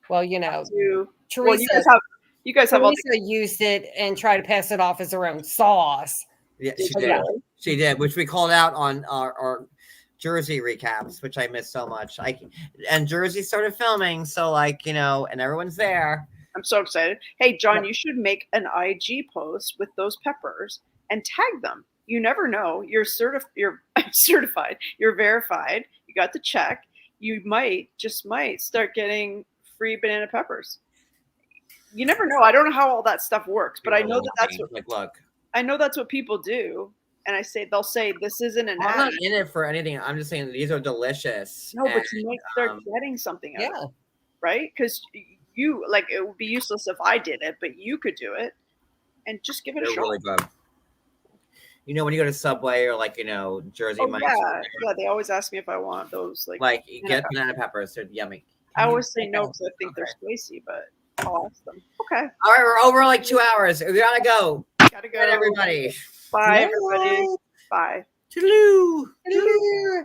Well, you know, Well, Teresa, you guys have all the Teresa used it and tried to pass it off as her own sauce. Yeah, Did she you did. really? She did, which we called out on our Jersey recaps, which I missed so much. And Jersey started filming, so like, you know, and everyone's there. I'm so excited. Hey, John, you should make an IG post with those peppers and tag them. You never know. You're certified. You're verified. You got the check. You might start getting free banana peppers. You never know. I don't know how all that stuff works, but I know that's what like, look. I know that's what people do. And they'll say this isn't an I'm ad. not in it for anything. I'm just saying these are delicious. No, but you might start getting something out of it, right? Because you like it would be useless if I did it, but you could do it and just give it a They're shot. really good. You know, when you go to Subway or like, you know, Jersey Mike's, yeah, they always ask me if I want those like you get banana peppers. They're yummy. I always say no because I think they're spicy, but I'll ask them. Okay. All right, we're over like 2 hours. We gotta go. Gotta go. Good, everybody. Bye, everybody. Bye. Toodaloo. Toodaloo.